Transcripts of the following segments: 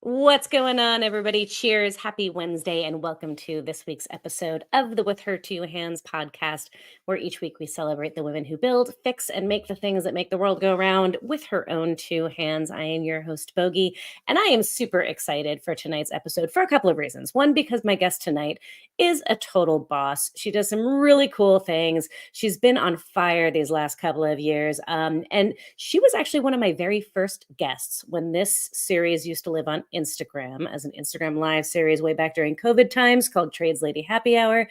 What's going on, everybody? Cheers. Happy Wednesday, and welcome to this week's episode of the With Her Two Hands podcast, where each week we celebrate the women who build, fix, and make the things that make the world go round with her own two hands. I am your host, Bogi, and I am super excited for tonight's episode for a couple of reasons. One, because my guest tonight is a total boss. She does some really cool things. She's been on fire these last couple of years, and she was actually one of my very first guests when this series used to live on Instagram as an Instagram live series way back during COVID times called Trades Lady Happy Hour.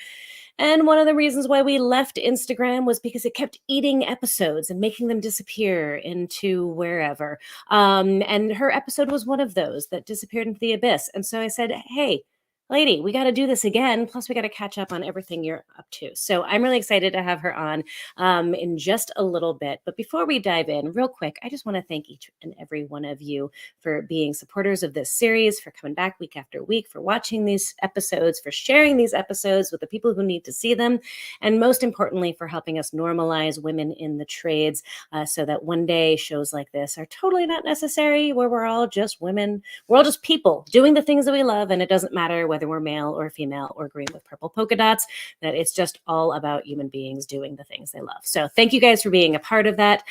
And one of the reasons why we left Instagram was because it kept eating episodes and making them disappear into wherever. And her episode was one of those that disappeared into the abyss. And so I said, hey, lady, we got to do this again. Plus, we got to catch up on everything you're up to. So I'm really excited to have her on in just a little bit. But before we dive in, real quick, I just want to thank each and every one of you for being supporters of this series, for coming back week after week, for watching these episodes, for sharing these episodes with the people who need to see them, and most importantly, for helping us normalize women in the trades so that one day shows like this are totally not necessary, where we're all just women. We're all just people doing the things that we love, and it doesn't matter whether we're male or female or green with purple polka dots, that it's just all about human beings doing the things they love. So thank you guys for being a part of that.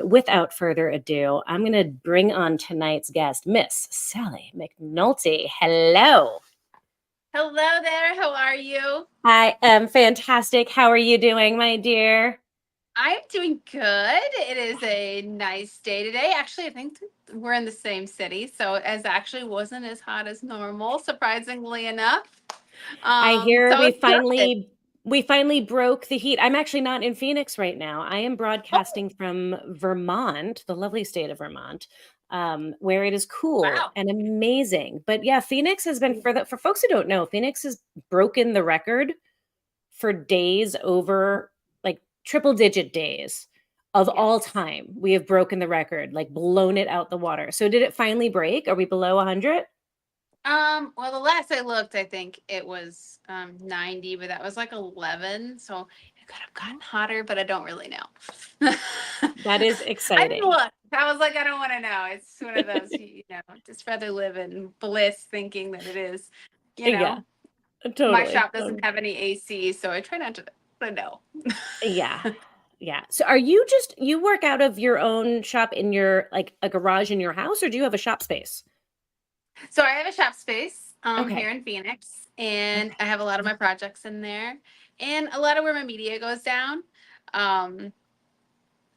Without further ado, I'm going to bring on tonight's guest, Miss Sally McNulty. Hello. Hello there. How are you? I am fantastic. How are you doing, my dear? I'm doing good. It is a nice day today. Actually, I think we're in the same city, so it actually wasn't as hot as normal, surprisingly enough. I hear So we it's good. finally broke the heat. I'm actually not in Phoenix right now. I am Oh, broadcasting from Vermont, the lovely state of Vermont, where it is cool wow. and amazing. But yeah, Phoenix has been for folks who don't know, Phoenix has broken the record for days over like triple digit days of all Yes. time. We have broken the record, like blown it out the water. So did it finally break? Are we below 100? Well, the last I looked, I think it was 90, but that was like 11. So it could have gotten hotter, but I don't really know. That is I didn't exciting. look. I was like, I don't want to know. It's one of those, just rather live in bliss thinking that it is, you Yeah, know. My totally. shop doesn't have any AC, so I try not to know. Yeah. Yeah. So you work out of your own shop in your like a garage in your house, or do you have a shop space? So I have a shop space here Okay. in Phoenix, and I Okay. have a lot of my projects in there, and a lot of where my media goes down. Um,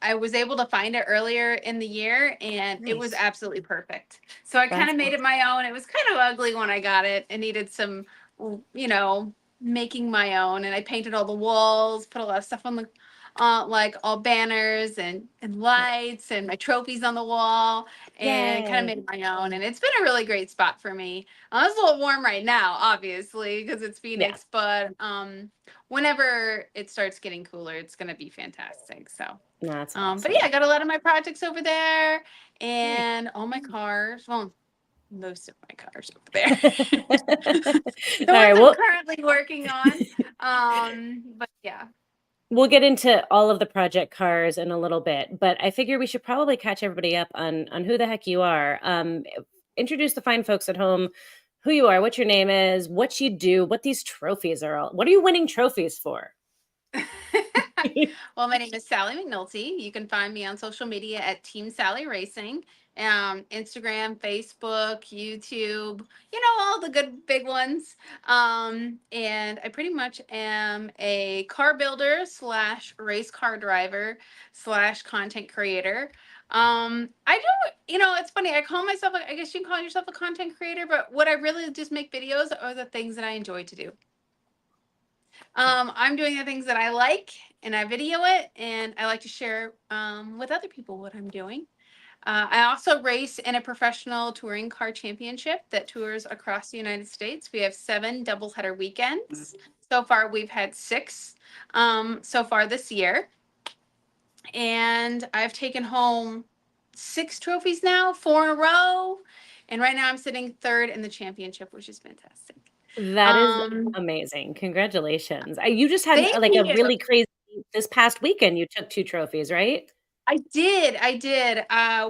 I was able to find it earlier in the year, and it was Nice. absolutely perfect. So I kind That's of made it awesome. my own. It was kind of ugly when I got it. It needed some, you know, making my own, and I painted all the walls, put a lot of stuff on the, like all banners and lights, and my trophies on the wall, and kind of Yay. made it my own. And it's been a really great spot for me. It's a little warm right now, obviously, because it's Yeah. Phoenix, but whenever it starts getting cooler, it's gonna be fantastic. So. That's But yeah, awesome. I got a lot of my projects over there Very and cool. all my cars. Well, most of my cars over All there. The right. ones I'm Well, currently working on. But yeah. we'll get into all of the project cars in a little bit, but I figure we should probably catch everybody up on who the heck you are. Introduce the fine folks at home who you are, what your name is, what you do, what these trophies are all. What are you winning trophies for? Well, my name is Sally McNulty. You can find me on social media at Team Sally Racing, Instagram, Facebook, YouTube, all the good big ones. And I pretty much am a car builder slash race car driver slash content creator. I do, it's funny. I call myself, I guess you can call yourself a content creator, but what I really just make videos are the things that I enjoy to do. I'm doing the things that I like, and I video it, and I like to share with other people what I'm doing. I also race in a professional touring car championship that tours across the United States. We have 7 doubleheader weekends. So far, we've had 6 so far this year. And I've taken home 6 trophies now, 4 in a row. And right now, I'm sitting third in the championship, which is fantastic. That is Um, amazing. Congratulations. You just had Thank like a you. really crazy this past weekend. You took 2 trophies, right? I did.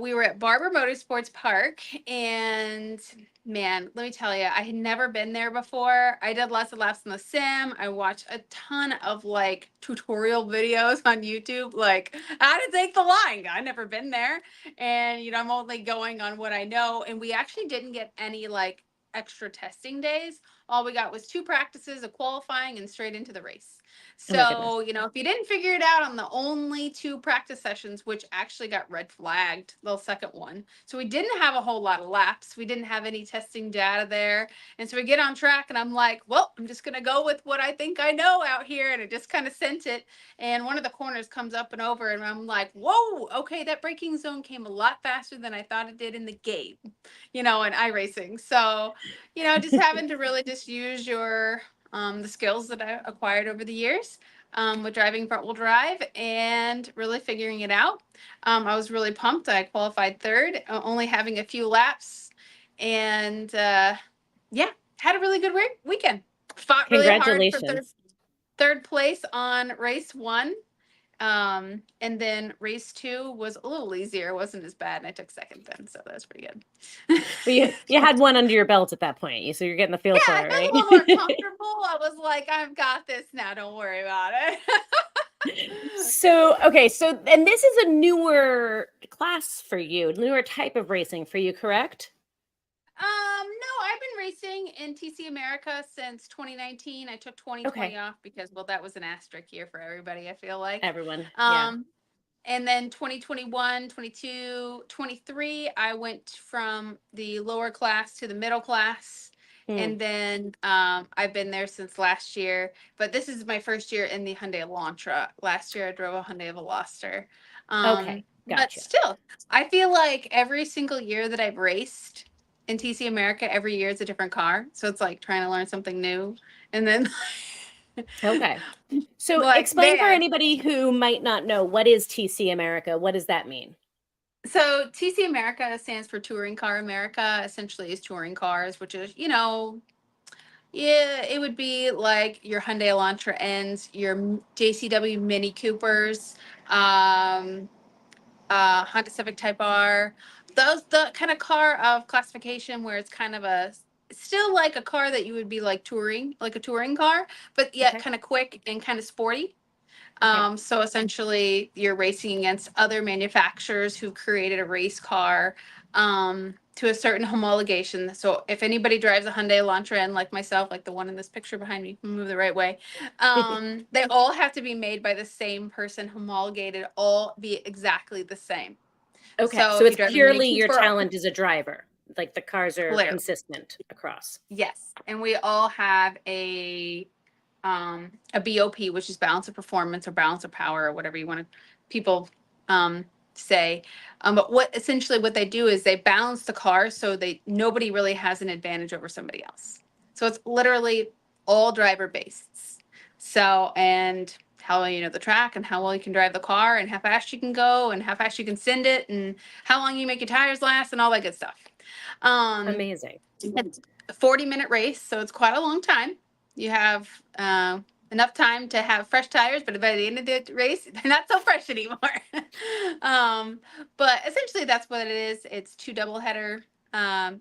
We were at Barber Motorsports Park, and man, let me tell you, I had never been there before. I did lots of laps in the sim. I watched a ton of like tutorial videos on YouTube, like how to take the line. I've never been there, and I'm only going on what I know. And we actually didn't get any like extra testing days. All we got was 2 practices, a qualifying, and straight into the race. Oh my goodness. So, if you didn't figure it out on the only 2 practice sessions, which actually got red flagged, the second one. So we didn't have a whole lot of laps. We didn't have any testing data there. And so we get on track and I'm like, well, I'm just going to go with what I think I know out here. And I just kind of sent it. And one of the corners comes up and over and I'm like, whoa, okay, that braking zone came a lot faster than I thought it did in the game, in iRacing. So, just having to really just use the skills that I acquired over the years with driving front wheel drive and really figuring it out. I was really pumped. I qualified third, only having a few laps, and yeah, had a really good weekend. Fought really hard for Congratulations. third place on race 1. And then race 2 was a little easier. It wasn't as bad. And I took second then, so that was pretty good. Well, you had one under your belt at that point, so you're getting the feel Yeah, for I it, felt a right? little more comfortable. I was like, I've got this now. Don't worry about it. So, okay, and this is a newer class for you, newer type of racing for you, correct? No, I've been racing in TC America since 2019. I took 2020 Okay. off because, well, that was an asterisk year for everybody, I feel like. Everyone. Yeah. Um, and then 2021, 22, 23, I went from the lower class to the middle class. Mm. And then I've been there since last year. But this is my first year in the Hyundai Elantra. Last year I drove a Hyundai Veloster. Okay. But Gotcha. still, I feel like every single year that I've raced in TC America, every year it's a different car. So it's like trying to learn something new. And then Okay. So like, explain for man. anybody who might not know, what is TC America? What does that mean? So TC America stands for Touring Car America, essentially is touring cars, which is, yeah, it would be like your Hyundai Elantra N's, your JCW Mini Coopers, Honda Civic Type R. The kind of car of classification where it's kind of still like a car that you would be like touring, like a touring car, but yet Okay. kind of quick and kind of sporty. Okay. So essentially, you're racing against other manufacturers who created a race car to a certain homologation. So if anybody drives a Hyundai Elantra, and like myself, like the one in this picture behind me, move the right way, they all have to be made by the same person, homologated, all be exactly the same. Okay. So So if you it's drive a Mini purely your Cooper, talent as a driver. Like the cars are clearly, consistent across. yes, and we all have a BOP, which is balance of performance or balance of power or whatever you want to people say. But what they do is they balance the car so nobody really has an advantage over somebody else. So it's literally all driver based. So and how well you know the track and how well you can drive the car and how fast you can go and how fast you can send it and how long you make your tires last and all that good stuff. Um, Amazing. it's a 40-minute race, so it's quite a long time. You have enough time to have fresh tires, but by the end of the race, they're not so fresh anymore. But essentially, that's what it is. It's two doubleheader.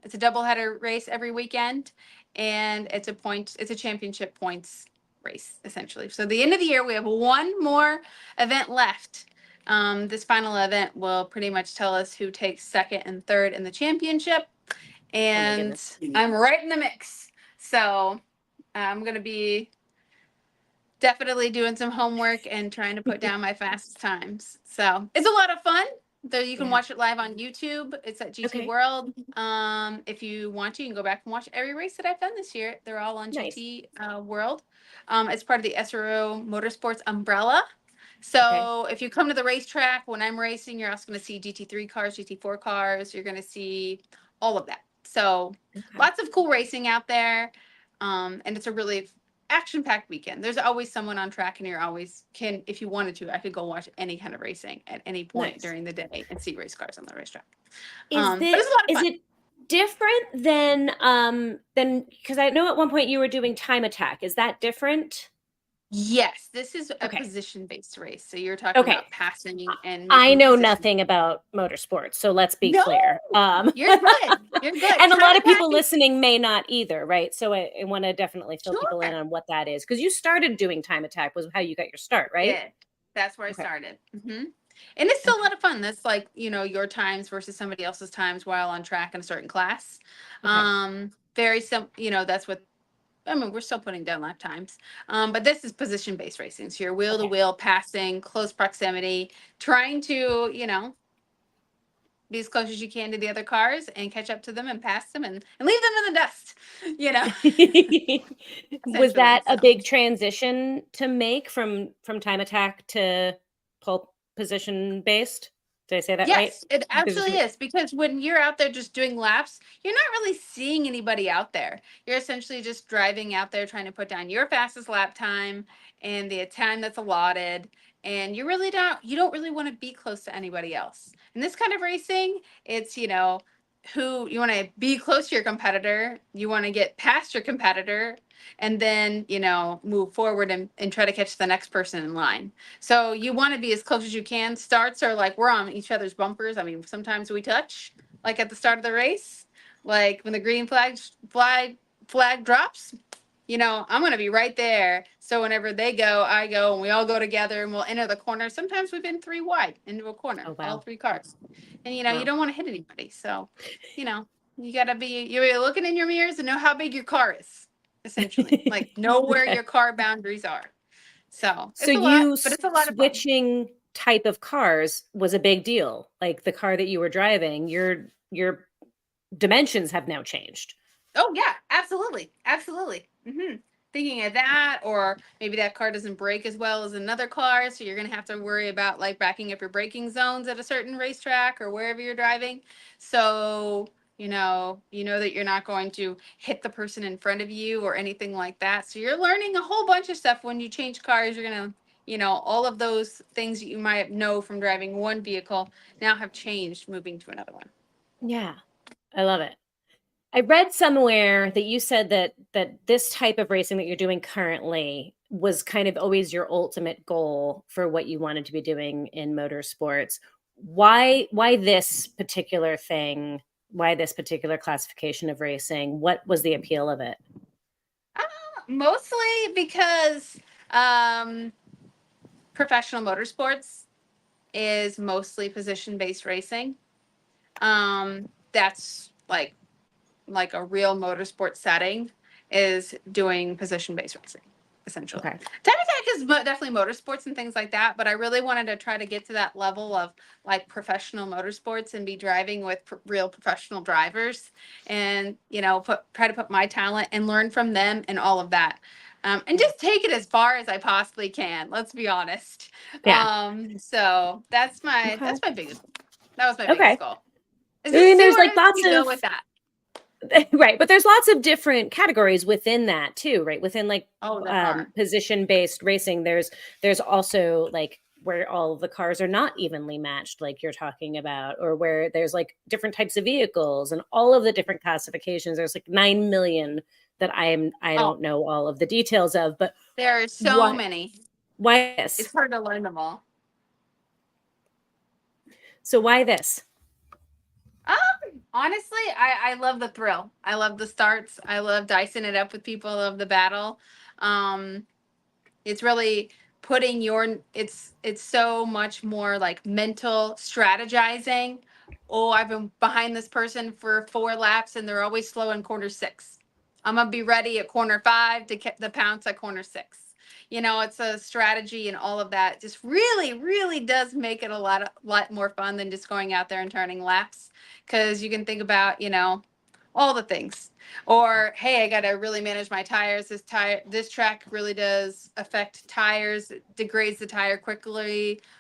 It's a doubleheader race every weekend, and it's a championship points race essentially. So the end of the year, we have one more event left. This final event will pretty much tell us who takes second and third in the championship, Oh my and goodness. I'm right in the mix. So I'm going to be definitely doing some homework and trying to put down my fastest times. So it's a lot of fun. Though you can Yeah. watch it live on YouTube. It's at GT Okay. World. If you want to, you can go back and watch every race that I've done this year. They're all on Nice. GT World. It's part of the SRO Motorsports umbrella. Okay. So if you come to the racetrack when I'm racing, you're also going to see GT3 cars, GT4 cars. You're going to see all of that. So Okay. lots of cool racing out there. And it's a really action-packed weekend. There's always someone on track, and you're always if you wanted to, I could go watch any kind of racing at any point Nice. during the day and see race cars on the racetrack. Is But it's a lot of is fun. it different than because I know at one point you were doing time attack. Is that different? Yes, this is a Okay. position-based race. So you're talking Okay. about passing and I making know position. nothing about motorsports, so let's be No, clear. you're good. You're good. And a Time lot of people attacking. listening may not either, right? So I want to definitely fill people in Sure. on what that is because you started doing time attack was how you got your start, right? Did. That's where I Okay. started. And it's still a Okay. lot of fun. That's like, your times versus somebody else's times while on track in a certain class. Okay. Very simple, that's what I mean, we're still putting down lap times. But this is position based racing. So you're wheel to Okay. wheel, passing, close proximity, trying to, be as close as you can to the other cars and catch up to them and pass them and leave them in the dust, you know, Was essentially. that a So. big transition to make from time attack to pole position based? Did I say that right? Yes, it absolutely Position. is because when you're out there just doing laps, you're not really seeing anybody out there. You're essentially just driving out there trying to put down your fastest lap time and the time that's allotted. And you don't really want to be close to anybody else. In this kind of racing, it's, who you want to be close to your competitor, you want to get past your competitor, and then, move forward and try to catch the next person in line. So you want to be as close as you can. Starts are like we're on each other's bumpers. I mean, sometimes we touch, like at the start of the race, like when the green flag drops. I'm going to be right there. So whenever they go, I go, and we all go together, and we'll enter the corner. Sometimes we've been three wide into a corner, Oh all wow. three cars, and you Wow. don't want to hit anybody. So, you know, you got to be you're looking in your mirrors and know how big your car is, essentially, like know where Okay. your car boundaries are. So So it's a lot, you but it's a lot of fun. switching type of cars was a big deal. Like the car that you were driving, your dimensions have now changed. Oh yeah, absolutely, absolutely. Thinking of that, or maybe that car doesn't brake as well as another car, so you're gonna have to worry about like backing up your braking zones at a certain racetrack or wherever you're driving. So you know that you're not going to hit the person in front of you or anything like that. So you're learning a whole bunch of stuff when you change cars. You're gonna, all of those things that you might know from driving one vehicle now have changed moving to another one. Yeah. I love it. I read somewhere that you said that this type of racing that you're doing currently was kind of always your ultimate goal for what you wanted to be doing in motorsports. Why this particular thing? Why this particular classification of racing? What was the appeal of it? Uh, Mostly because um, professional motorsports is mostly position based racing. That's like a real motorsport setting is doing position based racing, essentially. Okay. Time attack is definitely motorsports and things like that, but I really wanted to try to get to that level of like professional motorsports and be driving with real professional drivers, and try to put my talent and learn from them and all of that. And Yeah. just take it as far as I possibly can. Let's be honest. Yeah. So that's my Okay. biggest. That was my biggest Okay. goal. Is I just mean, see there's where like lots you go of with that. right, but there's lots of different categories within that too, right? Within like Oh, there are. position-based racing, there's also like where all of the cars are not evenly matched, like you're talking about, or where there's like different types of vehicles and all of the different classifications. There's like 9 million that I Oh, don't know all of the details of, but there are so what many. why this? It's hard to learn them all. So why this? Honestly, I love the thrill. I love the starts. I love dicing it up with people. I love the battle. Um, it's really putting it's so much more like mental strategizing. Oh, I've been behind this person for 4 laps and they're always slow in corner 6. I'm gonna be ready at corner 5 to get the pounce at corner 6. It's a strategy, and all of that just really really does make it a lot more fun than just going out there and turning laps, because you can think about all the things. Or, hey, I got to really manage my tires. This track really does affect tires. It degrades the tire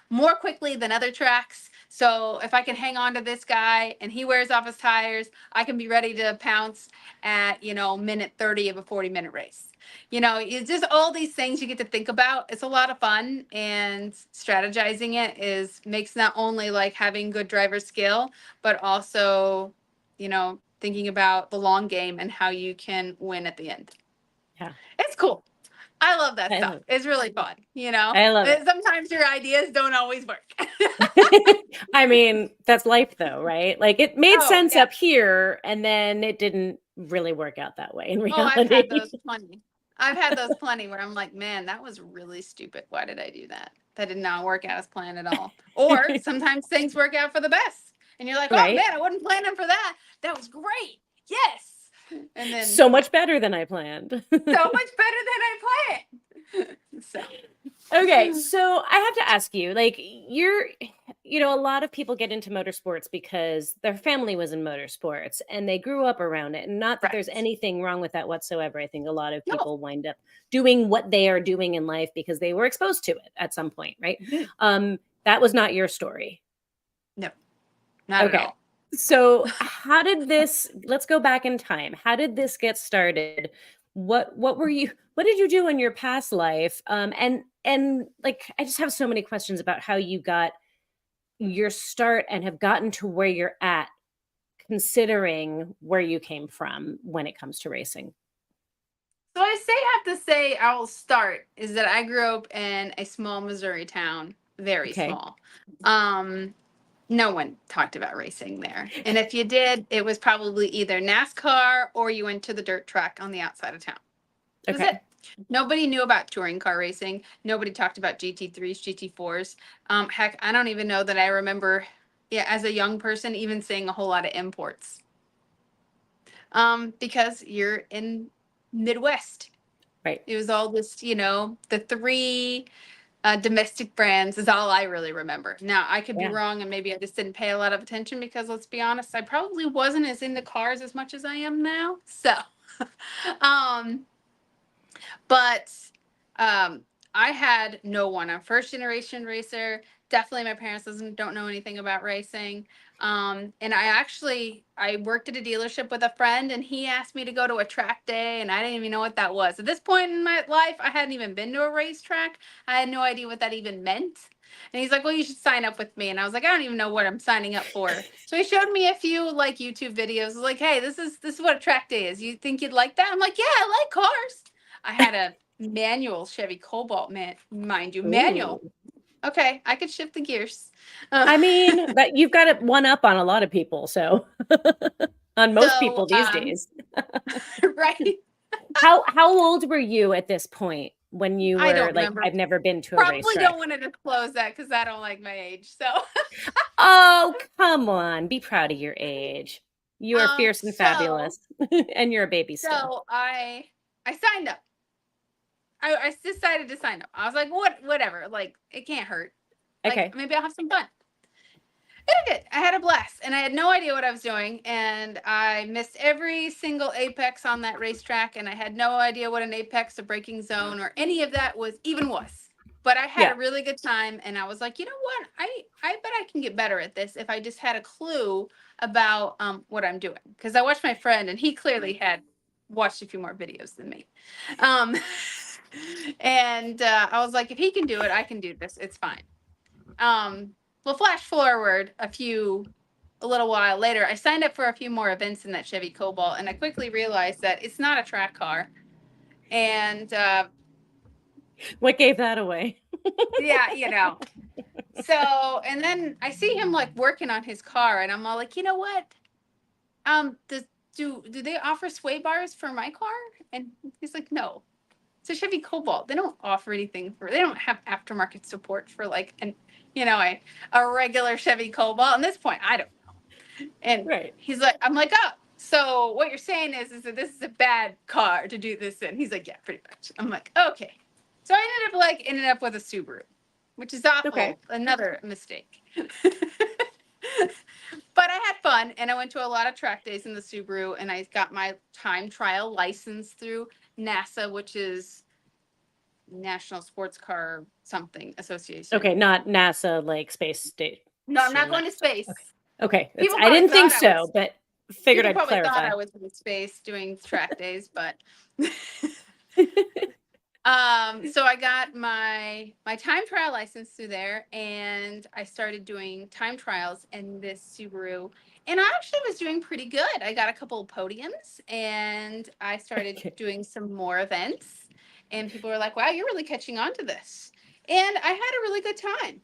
more quickly than other tracks. So if I can hang on to this guy and he wears off his tires, I can be ready to pounce at, minute 30 of a 40-minute race. It's just all these things you get to think about. It's a lot of fun, and strategizing it makes not only like having good driver skill, but also, thinking about the long game and how you can win at the end. Yeah. It's cool. I love that I stuff. love It's really fun, you know? I love it. Sometimes your ideas don't always work. I mean, that's life though, right? Like it made Oh, sense yeah. up here and then it didn't really work out that way in Oh, I've had reality. those plenty. I've had those plenty where I'm like, man, that was really stupid. Why did I do that? That did not work out as planned at all. Or sometimes things work out for the best. And you're like, oh Right? man, I wasn't planning for that. That was great. Yes. And then, So yeah, much better than I planned. so much better than I planned. So, Okay, so I have to ask you, like a lot of people get into motorsports because their family was in motorsports and they grew up around it. And not that there's right. anything wrong with that whatsoever. I think a lot of No. people wind up doing what they are doing in life because they were exposed to it at some point, right? Mhm. That was not your story. No, not at Okay. all. So how did this let's go back in time. How did this get started? What did you do in your past life? And like I just have so many questions about how you got your start and have gotten to where you're at considering where you came from when it comes to racing. So have to say I'll start is that I grew up in a small Missouri town, very Okay. small. Um, no one talked about racing there. And if you did, it was probably either NASCAR or you went to the dirt track on the outside of town. That was Okay. it. Nobody knew about touring car racing. Nobody talked about GT3s, GT4s. Heck, I don't even know that I remember, yeah, as a young person, even seeing a whole lot of imports. Because you're in Midwest. Right. It was all this, the three domestic brands is all I really remember. Now, I could be Yeah. wrong and maybe I just didn't pay a lot of attention because let's be honest, I probably wasn't as into cars as much as I am now. So, um, but I had no one. I'm first generation racer. Definitely my parents don't know anything about racing. And I worked at a dealership with a friend and he asked me to go to a track day and I didn't even know what that was. At this point in my life, I hadn't even been to a racetrack. I had no idea what that even meant. And he's like, well, you should sign up with me. And I was like, I don't even know what I'm signing up for. So he showed me a few like YouTube videos. Like, hey, this is what a track day is. You think you'd like that? I'm like, yeah, I like cars. I had a manual Chevy Cobalt, mind you, manual. Ooh. Okay, I could shift the gears. I mean, that you've got it one up on a lot of people, so on most So, people these days. right? How old were you at this point when you I were don't like, remember. "I've never been to a Probably racetrack"? don't want to disclose that because I don't like my age. So, Oh, come on, be proud of your age. You are um, fierce and so, fabulous, and you're a baby still. so I signed up. I decided to sign up. I was like, whatever. Like, it can't hurt. Like, Okay, maybe I'll have some fun. And I did. I had a blast, and I had no idea what I was doing, and I missed every single apex on that racetrack, and I had no idea what an apex, a braking zone, or any of that was. But I had yeah, a really good time, and I was like, you know what? I bet I can get better at this if I just had a clue about what I'm doing. Because I watched my friend, and he clearly had watched a few more videos than me. Um, and I was like, if he can do it, I can do this. It's fine. Um, well, flash forward a little while later, I signed up for a few more events in that Chevy Cobalt, and I quickly realized that it's not a track car. And what gave that away? yeah, So, and then I see him like working on his car, and I'm all like, you know what? Does do they offer sway bars for my car? And he's like, no. It's a Chevy Cobalt. They don't offer anything for. They don't have aftermarket support for like a regular Chevy Cobalt. At this point, I don't. And Right. he's like, I'm like, oh, so what you're saying is that this is a bad car to do this in. He's like, yeah, pretty much. I'm like, okay. So I ended up with a Subaru, which is Okay. awful. Another mistake. But I had fun and I went to a lot of track days in the Subaru and I got my time trial license through NASA, which is National Sports Car something Association. Okay, not NASA, like space station. No, I'm not going to NASA. space. Okay. Okay. People I probably didn't think thought I so, was but figured People I'd probably thought clarify. I was in space doing track days, but Okay. so I got my time trial license through there and I started doing time trials in this Subaru and I actually was doing pretty good. I got a couple of podiums and I started doing some more events And people were like, wow, you're really catching on to this. And I had a really good time.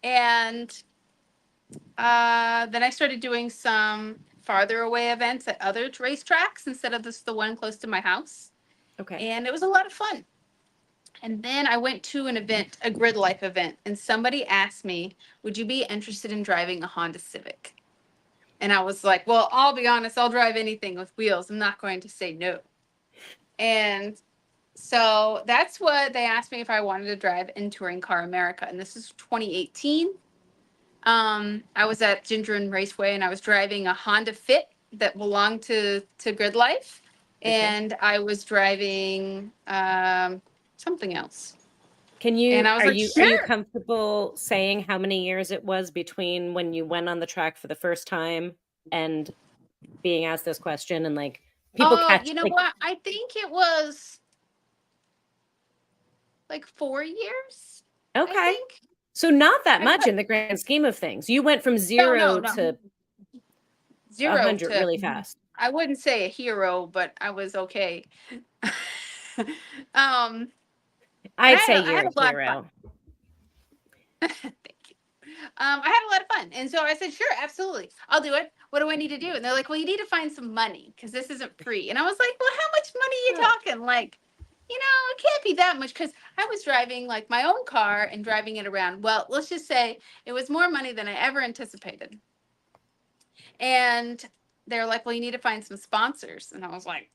And then I started doing some farther away events at other racetracks instead of the one close to my house. Okay. And it was a lot of fun. And then I went to an event, a grid life event, and somebody asked me, would you be interested in driving a Honda Civic? And I was like, well, I'll be honest, I'll drive anything with wheels. I'm not going to say no. And so that's what they asked me if I wanted to drive in Touring Car America. And this is 2018. I was at Ginger and Raceway and I was driving a Honda Fit that belonged to Grid Life. Okay. And I was driving something else. Can you And I was are like, you sure. comfortable saying how many years it was between when you went on the track for the first time and being asked this question and like people catch You know like, what? I think it was like 4 years. I okay. think. So not that much in the grand scheme of things. You went from zero No. to 0 100 to, really fast. I wouldn't say a hhero, but I was okay. um, I'd say I you're had a a lot of fun. hero. Thank you. I had a lot of fun. And so I said, sure, absolutely. I'll do it. What do I need to do? And they're like, well, you need to find some money because this isn't free. And I was like, well, how much money are you talking? Like, it can't be that much because I was driving like my own car and driving it around. Well, let's just say it was more money than I ever anticipated. And they're like, well, you need to find some sponsors. And I was like,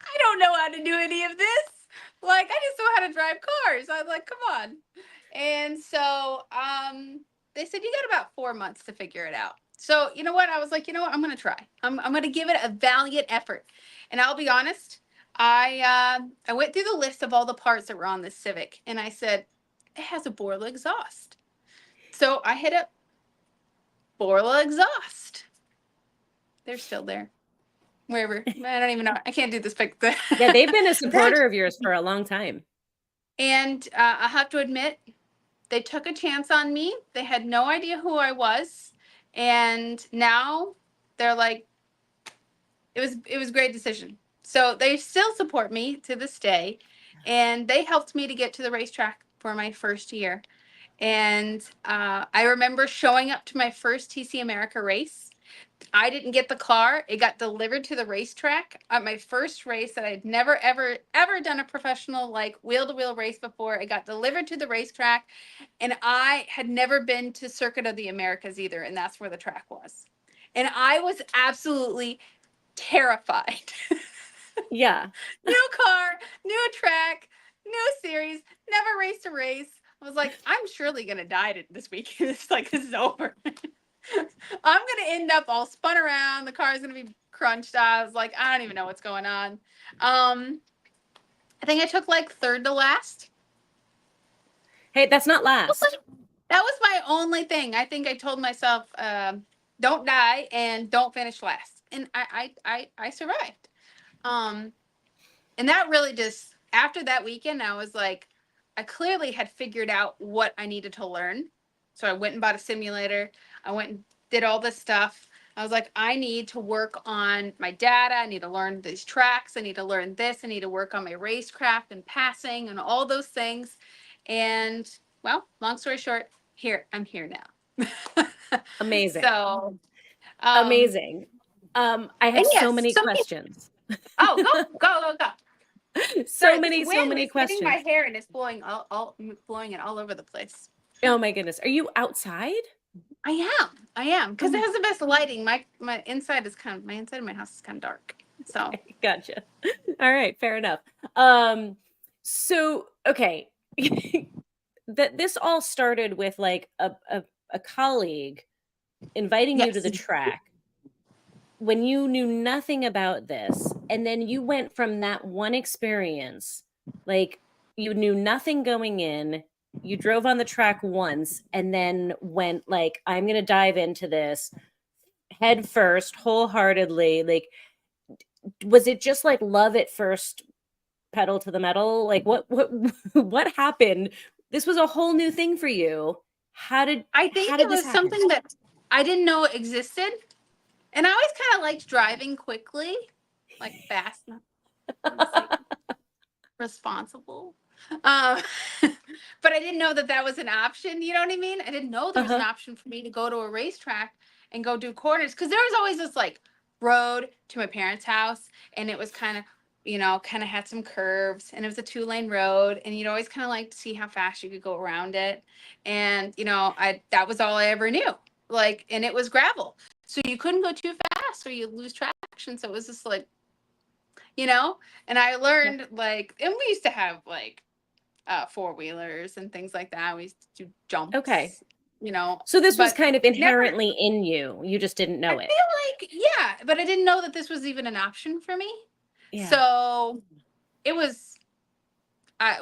I don't know how to do any of this. Like, I just know how to drive cars. I was like, come on. And so they said, you got about 4 months to figure it out. So, you know what? I was like, you know what? I'm going to try. I'm going to give it a valiant effort. And I'll be honest, I went through the list of all the parts that were on this Civic. And I said, it has a Borla exhaust. So I hit up Borla exhaust. They're still there. Wherever. I don't even know. I can't do this pic. Yeah, they've been a supporter of yours for a long time. And I have to admit, they took a chance on me. They had no idea who I was. And now they're like, it was a great decision. So they still support me to this day. And they helped me to get to the racetrack for my first year. And I remember showing up to my first TC America race. I didn't get the car. It got delivered to the racetrack at my first race that I'd never, ever, ever done a professional like wheel-to-wheel race before. It got delivered to the racetrack, and I had never been to Circuit of the Americas either, and that's where the track was. And I was absolutely terrified. Yeah. New car, new track, new series, never raced a race. I was like, I'm surely going to die this weekend. It's like, this is over. I'm going to end up all spun around. The car is going to be crunched. I was like, I don't even know what's going on. I think I took like third to last. Hey, that's not last. That was my only thing. I think I told myself, don't die and don't finish last. And I survived. And that really just, after that weekend, I was like, I clearly had figured out what I needed to learn. So I went and bought a simulator. I went and did all this stuff. I was like, I need to work on my data. I need to learn these tracks. I need to learn this. I need to work on my racecraft and passing and all those things. And well, long story short, I'm here now. Amazing. So amazing. I have so many questions. Oh, go. so many questions. Hitting my hair and it's blowing it all over the place. Oh my goodness. Are you outside? I am because it has the best lighting. My inside of my house is kind of dark. So okay, gotcha. All right, fair enough. So okay. This all started with like a colleague inviting you to the track when you knew nothing about this, and then you went from that one experience, like you knew nothing going in, you drove on the track once and then went like, I'm going to dive into this head first, wholeheartedly. Like, was it just like love at first, pedal to the metal? Like what happened? This was a whole new thing for you. How did it was something that I didn't know existed. And I always kind of liked driving quickly, like fast. responsible. Um, but I didn't know that that was an option. You know what I mean? I didn't know there was an Uh-huh. option for me to go to a racetrack and go do corners, because there was always this like road to my parents' house, and it was kind of, kind of had some curves, and it was a 2-lane road, and you'd always kind of like to see how fast you could go around it. And I that was all I ever knew. Like, and it was gravel, so you couldn't go too fast or you lose traction. So it was just like, and I Yeah. learned like, and we used to have like 4-wheelers and things like that. We used to do Okay. jumps, So this was but kind of never, inherently in you. You just didn't I know it. feel like, yeah, but I didn't know that this was even an option for me. Yeah. So it was,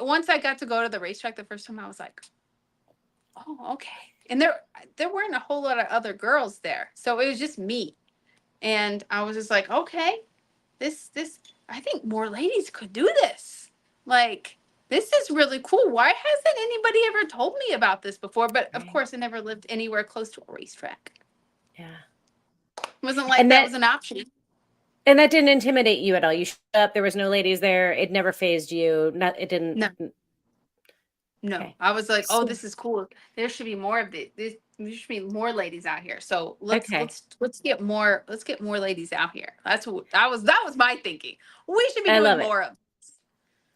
once I got to go to the racetrack the first time, I was like, oh, okay. And there weren't a whole lot of other girls there. So it was just me. And I was just like, okay, this I think more ladies could do this. Like, this is really cool. Why hasn't anybody ever told me about this before? But of Right. course, I never lived anywhere close to a racetrack. Yeah. It wasn't like And that that was an option. and that didn't intimidate you at all. You showed up, there was no ladies there. It never phased you. Not it didn't. No, no. Okay. I was like, oh, So this is cool. There should be more of this. There should be more ladies out here. So let's okay. let's let's get more. Let's get more ladies out here. That's what that was my thinking. We should be I doing love it. more of.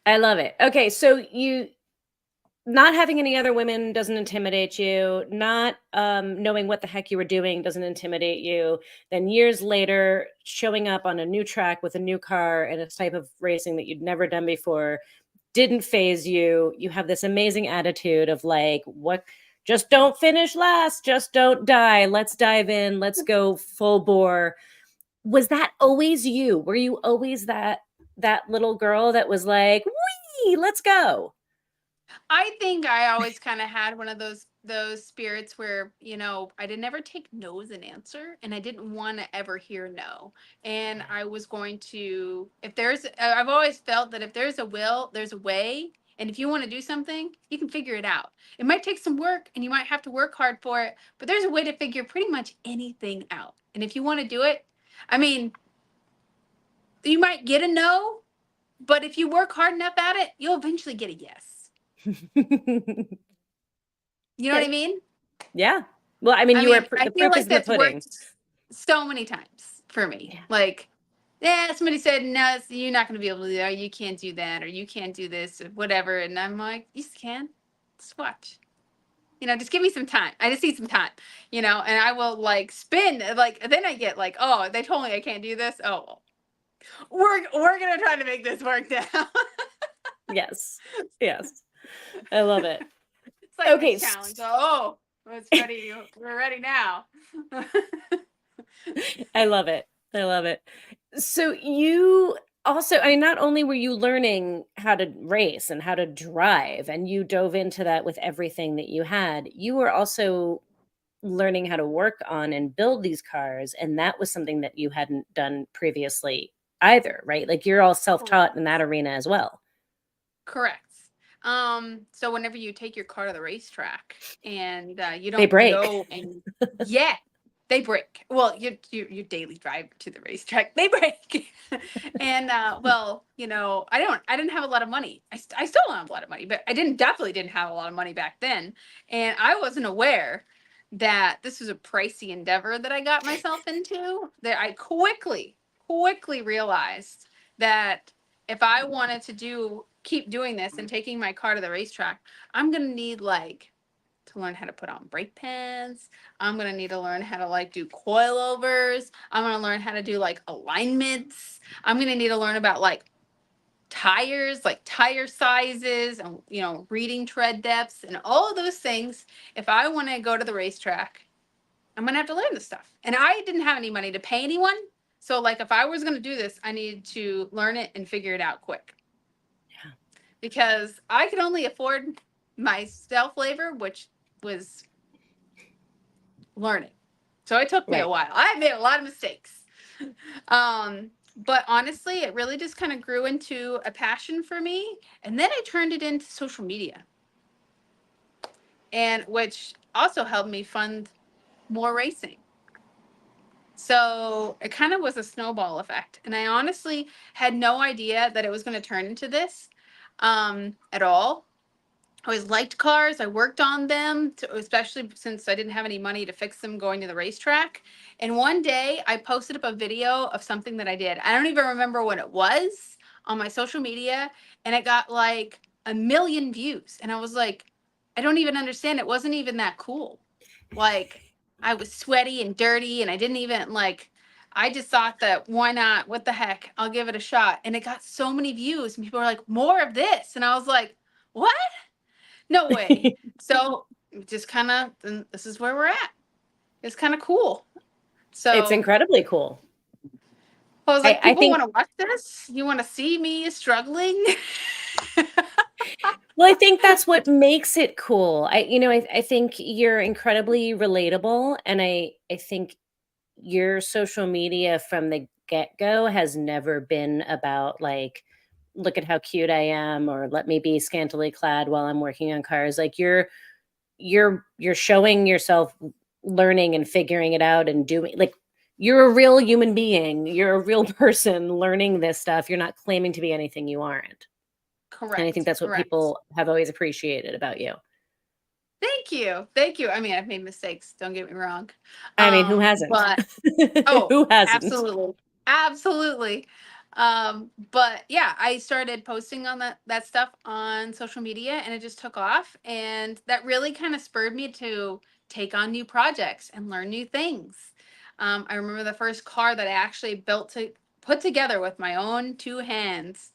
I love it. Okay, so you not having any other women doesn't intimidate you. Not knowing what the heck you were doing doesn't intimidate you. Then years later, showing up on a new track with a new car and a type of racing that you'd never done before didn't phase you. You have this amazing attitude of like, what? Just don't finish last. Just don't die. Let's dive in. Let's go full bore. Was that always you? Were you always that little girl that was like, "Wee, let's go"? I think I always kind of had one of those spirits where, I didn't ever take no as an answer, and I didn't want to ever hear no. And I was going to, if there's I've always felt that if there's a will, there's a way. And if you want to do something, you can figure it out. It might take some work and you might have to work hard for it, but there's a way to figure pretty much anything out. And if you want to do it, I mean, you might get a no, but if you work hard enough at it, you'll eventually get a yes. You know what I Okay. mean? Yeah. Well, I mean, I you were mean, I the feel proof is like in the that's pudding. worked so many times for me. Yeah. Like, yeah, somebody said, no, you're not going to be able to do that. Or you can't do that. Or you can't do this or whatever. And I'm like, you can. Just watch. Just give me some time. I just need some time, and I will like spin. Like, then I get like, oh, they told me I can't do this. Oh, well, we're going to try to make this work now. Yes. Yes. I love it. It's like Okay. this challenge. Oh, it's ready. We're ready now. I love it. I love it. So you also, I mean, not only were you learning how to race and how to drive, and you dove into that with everything that you had, you were also learning how to work on and build these cars. And that was something that you hadn't done previously either, right? Like you're all self-taught in that arena as well. Correct. So whenever you take your car to the racetrack and you They don't break. know, and yeah, they break. Well, your daily drive to the racetrack, they break. And well, I didn't have a lot of money. I still don't have a lot of money, but I definitely didn't have a lot of money back then, and I wasn't aware that this was a pricey endeavor that I got myself into. That I quickly realized that if I wanted to keep doing this and taking my car to the racetrack, I'm gonna need like to learn how to put on brake pads. I'm gonna need to learn how to like do coilovers. I'm gonna learn how to do like alignments. I'm gonna need to learn about like tires, like tire sizes, and reading tread depths and all of those things. If I want to go to the racetrack, I'm gonna have to learn this stuff. And I didn't have any money to pay anyone. So like if I was gonna do this, I needed to learn it and figure it out quick. Yeah. Because I could only afford my self labor, which was learning. So it took me a Right. while. I made a lot of mistakes. But honestly, it really just kind of grew into a passion for me. And then I turned it into social media, and which also helped me fund more racing. So it kind of was a snowball effect. And I honestly had no idea that it was going to turn into this. at all. I always liked cars. I worked on them, especially since I didn't have any money to fix them going to the racetrack. And one day I posted up a video of something that I did. I don't even remember what it was on my social media. And it got like 1 million views. And I was like, I don't even understand. It wasn't even that cool. Like, I was sweaty and dirty and I didn't even like, I just thought that why not? What the heck? I'll give it a shot. And it got so many views and people were like, more of this. And I was like, what? No way. So just kind of, this is where we're at. It's kind of cool. It's So incredibly cool. I was like, I people think want to watch this? You want to see me struggling? Well, I think that's what makes it cool. I think you're incredibly relatable, and I think your social media from the get-go has never been about, like, "Look at how cute I am," or "Let me be scantily clad while I'm working on cars." Like, you're showing yourself learning and figuring it out and doing like, you're a real human being. You're a real person learning this stuff. You're not claiming to be anything you aren't. And I think Correct. that's what Correct. people have always appreciated about you. Thank you. Thank you. I mean, I've made mistakes. Don't get me wrong. I mean, who hasn't? But oh, Who hasn't? absolutely. Absolutely. But yeah, I started posting on that stuff on social media and it just took off. And that really kind of spurred me to take on new projects and learn new things. I remember the first car that I actually built to put together with my own two hands,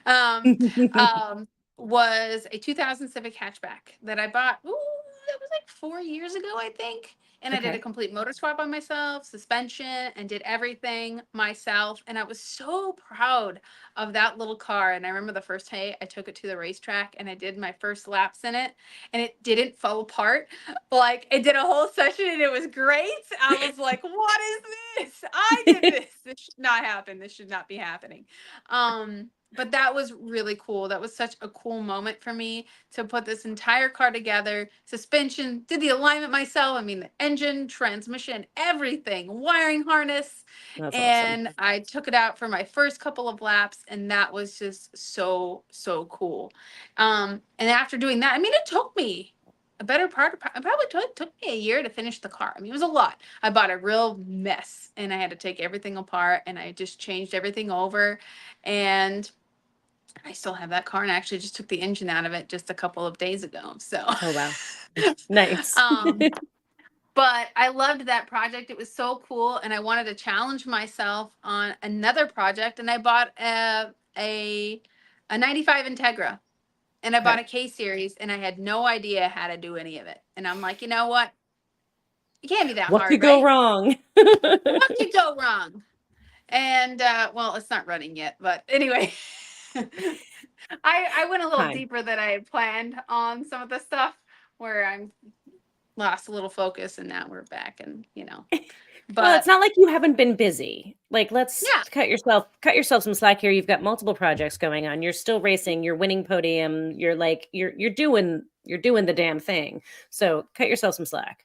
um, um, was a 2000 Civic hatchback that I bought. Ooh, that was like 4 years ago, I think. And I did a Okay. complete motor swap on myself, suspension, and did everything myself. And I was so proud of that little car. And I remember the first day I took it to the racetrack and I did my first laps in it and it didn't fall apart. Like it did a whole session and it was great. I was like, what is this? I did this. This should not happen. This should not be happening. But that was really cool. That was such a cool moment for me to put this entire car together, suspension, did the alignment myself. I mean, the engine, transmission, everything, wiring harness. That's awesome. And I took it out for my first couple of laps, and that was just so, so cool. And after doing that, I mean, it took me a better part of, it probably took me a year to finish the car. I mean, it was a lot. I bought a real mess and I had to take everything apart and I just changed everything over. And I still have that car and I actually just took the engine out of it just a couple of days ago. So, Oh, wow. Nice. um, but I loved that project. It was so cool. And I wanted to challenge myself on another project. And I bought a 95 Integra and I bought Okay. a K series and I had no idea how to do any of it. And I'm like, you know what? It can't be that What hard, could go right? wrong? What could go wrong? And well, it's not running yet, but anyway, I went a little Time. deeper than I had planned on some of the stuff where I'm lost a little focus and now we're back and Well, it's but not like you haven't been busy. Like, let's yeah. cut yourself some slack here. You've got multiple projects going on. You're still racing, you're winning podium, you're doing the damn thing. So cut yourself some slack.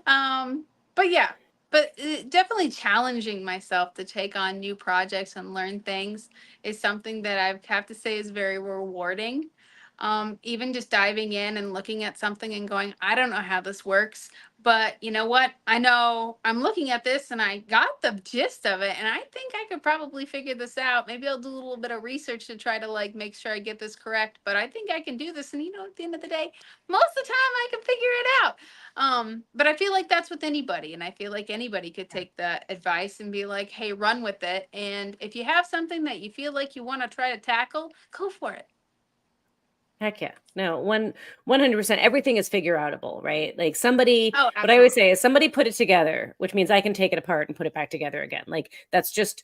um but yeah, but definitely challenging myself to take on new projects and learn things is something that I have to say is very rewarding. Even just diving in and looking at something and going, I don't know how this works, but you know what, I know I'm looking at this and I got the gist of it and I think I could probably figure this out. Maybe I'll do a little bit of research to try to like make sure I get this correct, but I think I can do this. And at the end of the day, most of the time I can figure it out. But I feel like that's with anybody, and I feel like anybody could take that advice and be like, hey, run with it. And if you have something that you feel like you want to try to tackle, go for it. Heck yeah. No, 100%. Everything is figure outable, right? Like, somebody, Oh, what I always absolutely. say is, somebody put it together, which means I can take it apart and put it back together again. Like, that's just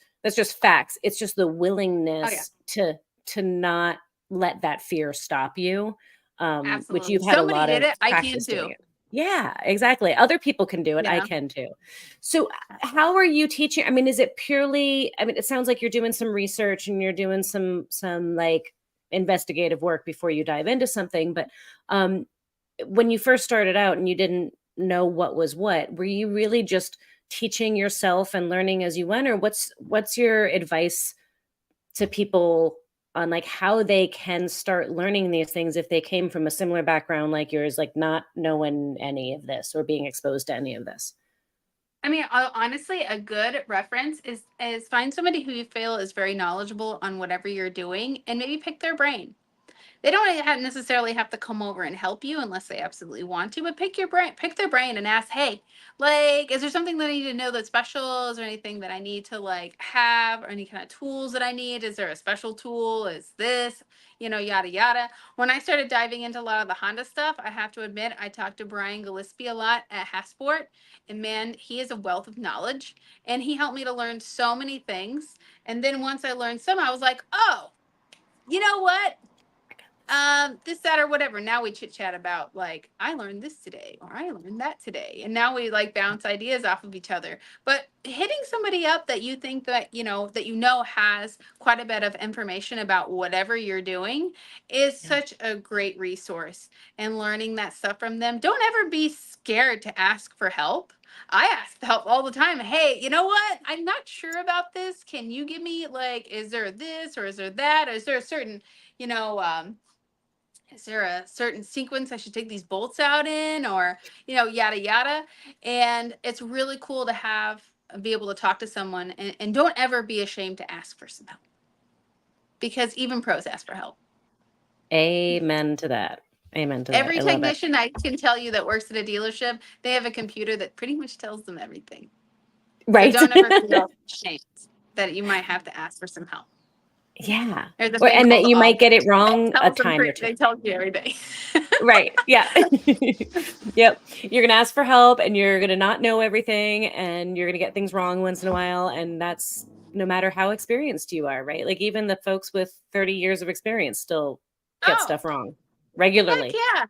facts. It's just the Oh yeah, willingness to not let that fear stop you, which absolutely. you've had a Somebody lot did of it, I can practice doing too. it. Yeah, exactly. Other people can do it. I Yeah. can too. So, how are you teaching? I mean, is it purely, I mean, it sounds like you're doing some research and you're doing some like investigative work before you dive into something, but um when you first started out and you didn't know what was what, were you really just teaching yourself and learning as you went, or what's your advice to people on like how they can start learning these things if they came from a similar background like yours, like not knowing any of this or being exposed to any of this? I mean, honestly, a good reference is find somebody who you feel is very knowledgeable on whatever you're doing, and maybe pick their brain. They don't necessarily have to come over and help you unless they absolutely want to, but pick their brain and ask, hey, like, is there something that I need to know that's special? Is there anything that I need to like have, or any kind of tools that I need? Is there a special tool? Is this, yada, yada. When I started diving into a lot of the Honda stuff, I have to admit, I talked to Brian Gillespie a lot at Hasport, and man, he is a wealth of knowledge, and he helped me to learn so many things. And then once I learned some, I was like, oh, you know what? This, that, or whatever. Now we chit chat about like, I learned this today, or I learned that today. And now we like bounce ideas off of each other. But hitting somebody up that you think that, has quite a bit of information about whatever you're doing is Yeah. such a great resource. And learning that stuff from them. Don't ever be scared to ask for help. I ask for help all the time. Hey, you know what? I'm not sure about this. Can you give me like, is there this or is there that? Or is there a certain, you know, is there a certain sequence I should take these bolts out in, or, yada, yada. And it's really cool to be able to talk to someone, and don't ever be ashamed to ask for some help, because even pros ask for help. Amen to that. Amen to that. Every I love it. technician I can tell you that works at a dealership, they have a computer that pretty much tells them everything. So Right. don't ever feel ashamed that you might have to ask for some help. Yeah. There's a Or thing and that called you might alt. get it It wrong a tells them time or two. they tell you every day. Right. Yeah. Yep. You're going to ask for help and you're going to not know everything and you're going to get things wrong once in a while. And that's no matter how experienced you are, right? Like even the folks with 30 years of experience still get Oh, stuff wrong heck regularly. yeah.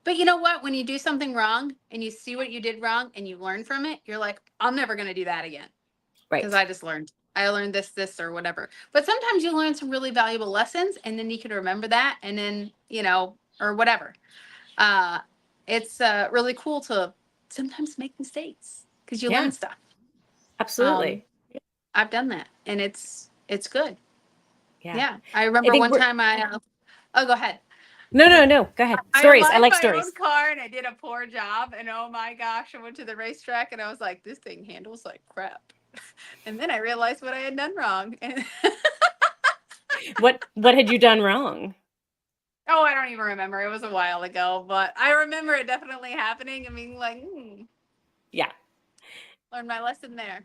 But you know what? When you do something wrong and you see what you did wrong and you learn from it, you're like, I'm never going to do that again, because Right. I just learned. I learned this, or whatever. But sometimes you learn some really valuable lessons, and then you can remember that, and then, or whatever. Uh, it's really cool to sometimes make mistakes because you learn Yeah. stuff. Um, Absolutely. I've done that, and it's good. Yeah. Yeah. I I remember think one we're time oh, go ahead. No, no, no. Go ahead. I Stories. I aligned like my own stories. car and I did a poor job. And oh my gosh, I went to the racetrack and I was like, this thing handles like crap. And then I realized what I had done wrong. And What had you done wrong? oh, I don't even remember. It was a while ago, but I remember it definitely happening. I mean, like, Yeah. learned my lesson there.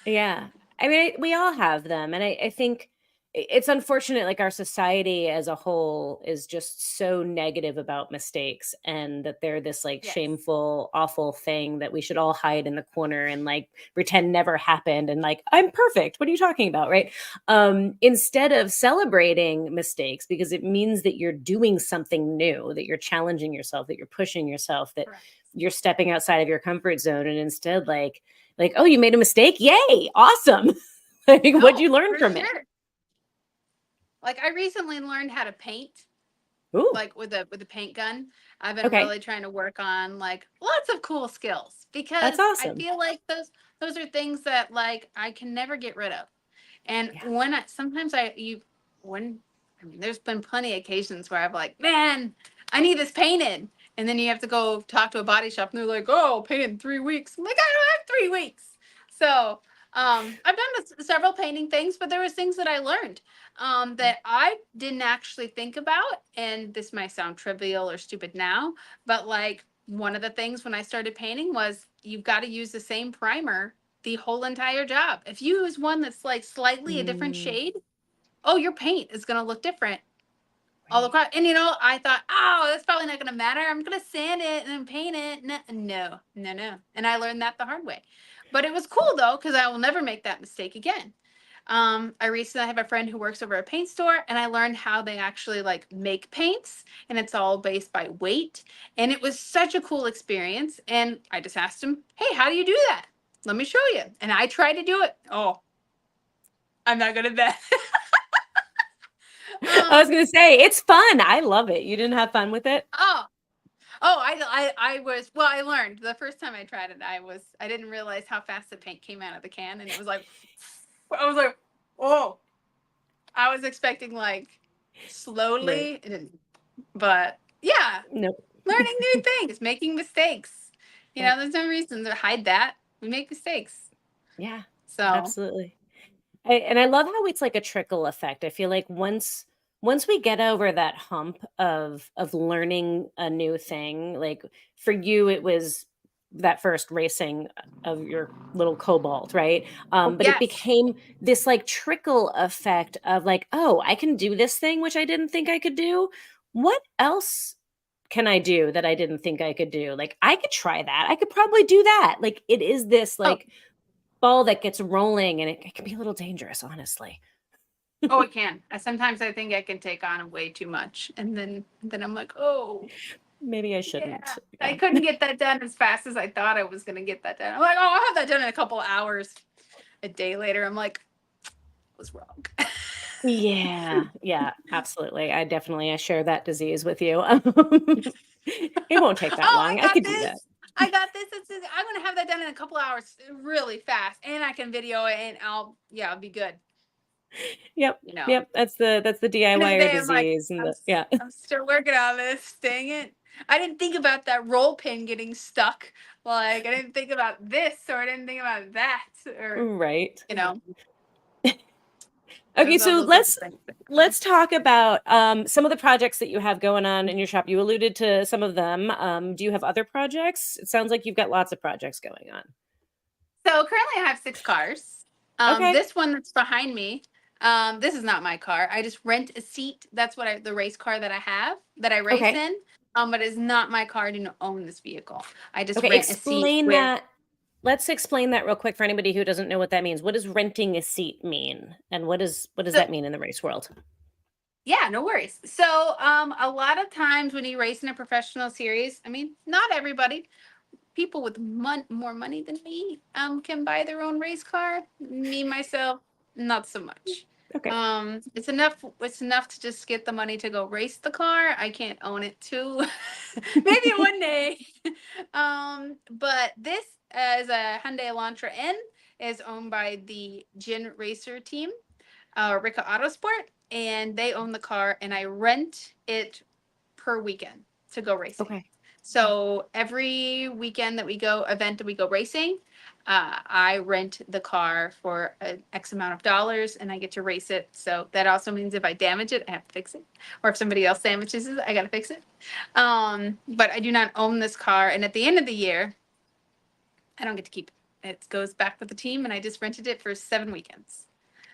Yeah. I mean, we all have them. And I think it's unfortunate, like our society as a whole is just so negative about mistakes and that they're this like Yes. shameful, awful thing that we should all hide in the corner and like pretend never happened and like, I'm perfect. What are you talking about? Right. Instead of celebrating mistakes because it means that you're doing something new, that you're challenging yourself, that you're pushing yourself, that Correct. you're stepping outside of your comfort zone. And instead, like, oh, you made a mistake? Yay, awesome. Like, what'd No, you learn for from it? sure. Like I recently learned how to paint, Ooh, like with a paint gun. I've been okay. really trying to work on like lots of cool skills, That's because I awesome. feel like those are things that like I can never get rid of. And Yeah. when sometimes when I mean, there's been plenty of occasions where I've like, man, I need this painted, and then you have to go talk to a body shop, and they're like, oh, paint in 3 weeks. I'm like, I don't have 3 weeks. So I've done several painting things, but there was things that I learned that I didn't actually think about, and this might sound trivial or stupid now, but like one of the things when I started painting was you've got to use the same primer the whole entire job. If you use one that's like slightly a different Mm, shade, oh, your paint is going to look different all right. across. And I thought, oh, that's probably not going to matter. I'm going to sand it and then paint it. No, no, no, no. And I learned that the hard way. But it was cool though, because I will never make that mistake again. I have a friend who works over a paint store, and I learned how they actually like make paints, and it's all based by weight. And it was such a cool experience. And I just asked him, hey, how do you do that? Let me show you. And I tried to do it. Oh, I'm not good at that. I was um, gonna say it's fun. I love it. You didn't have fun with it? oh, oh, I was, well, I learned the first time I tried it. I didn't realize how fast the paint came out of the can. And it was like, I was like, oh, I was expecting like Right. slowly, but yeah, Nope. learning new things, making mistakes. Yep. There's no reason to hide that. We make mistakes. Yeah, So, absolutely. And I love how it's like a trickle effect. I feel like once we get over that hump of learning a new thing, like for you, it was that first racing of your little cobalt, right? But it yes. became this like trickle effect of like, oh, I can do this thing which I didn't think I could do. What else can I do that I didn't think I could do? Like I could try that. I could probably do that. Like it is this Oh, like ball that gets rolling, and it can be a little dangerous, honestly. oh, it can. Sometimes I think I can take on way too much, and then I'm like, oh, Maybe I yeah, shouldn't. I Yeah. couldn't get that done as fast as I thought I was gonna get that done. I'm like, oh, I'll have that done in a couple of hours. A day later, I'm like, I was wrong. Yeah, yeah, absolutely. I share that disease with you. It won't take that Oh, I long. I got could do that. this. I got this. I'm gonna have that done in a couple of hours, really fast, and I can video it, and I'll be good. Yep, You know. yep, that's the End of the DIYer day, I'm like, disease and the yeah. I'm still working on this. Dang it. I didn't think about that roll pin getting stuck. Like, I didn't think about this, or I didn't think about that, or, Right. you know, Okay, there's all so those little things. let's talk about some of the projects that you have going on in your shop. You alluded to some of them. Do you have other projects? It sounds like you've got lots of projects going on. So currently I have 6 cars. Okay. This one that's behind me, this is not my car. I just rent a seat. That's the race car that I have, that I race Okay. in. But it's not my car. I didn't own this vehicle. I just Okay, rent a seat explain with. that. Let's explain that real quick for anybody who doesn't know what that means. What does renting a seat mean? And what does So, that mean in the race world? yeah, no worries. So, a lot of times when you race in a professional series, I mean, not everybody, people with more money than me, can buy their own race car. Me myself, not so much. Okay. It's enough. It's enough to just get the money to go race the car. I can't own it too. Maybe one day. But this is a Hyundai Elantra N. Is owned by the Gin Racer team, Rika Autosport, and they own the car, and I rent it per weekend to go racing. Okay. So every weekend that we go event that we go racing, I rent the car for an X amount of dollars, and I get to race it. So that also means if I damage it, I have to fix it, or if somebody else damages it, I got to fix it. But I do not own this car, and at the end of the year, I don't get to keep it. It goes back with the team, and I just rented it for 7 weekends.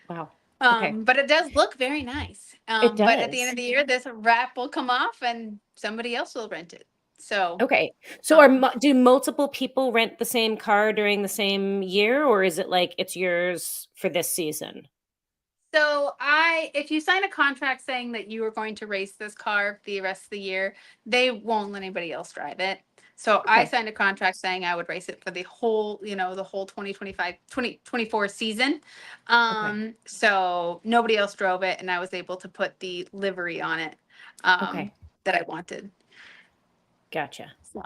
Wow. Okay. But it does look very nice. It But at the end does. of the year, this wrap will come off, and somebody else will rent it. So, Okay. So um, do multiple people rent the same car during the same year, or is it like it's yours for this season? if you sign a contract saying that you are going to race this car the rest of the year, they won't let anybody else drive it. So I Okay. signed a contract saying I would race it for the whole 2025, 2024 season. Okay. So nobody else drove it, and I was able to put the livery on it, Okay. that I wanted. Gotcha. So,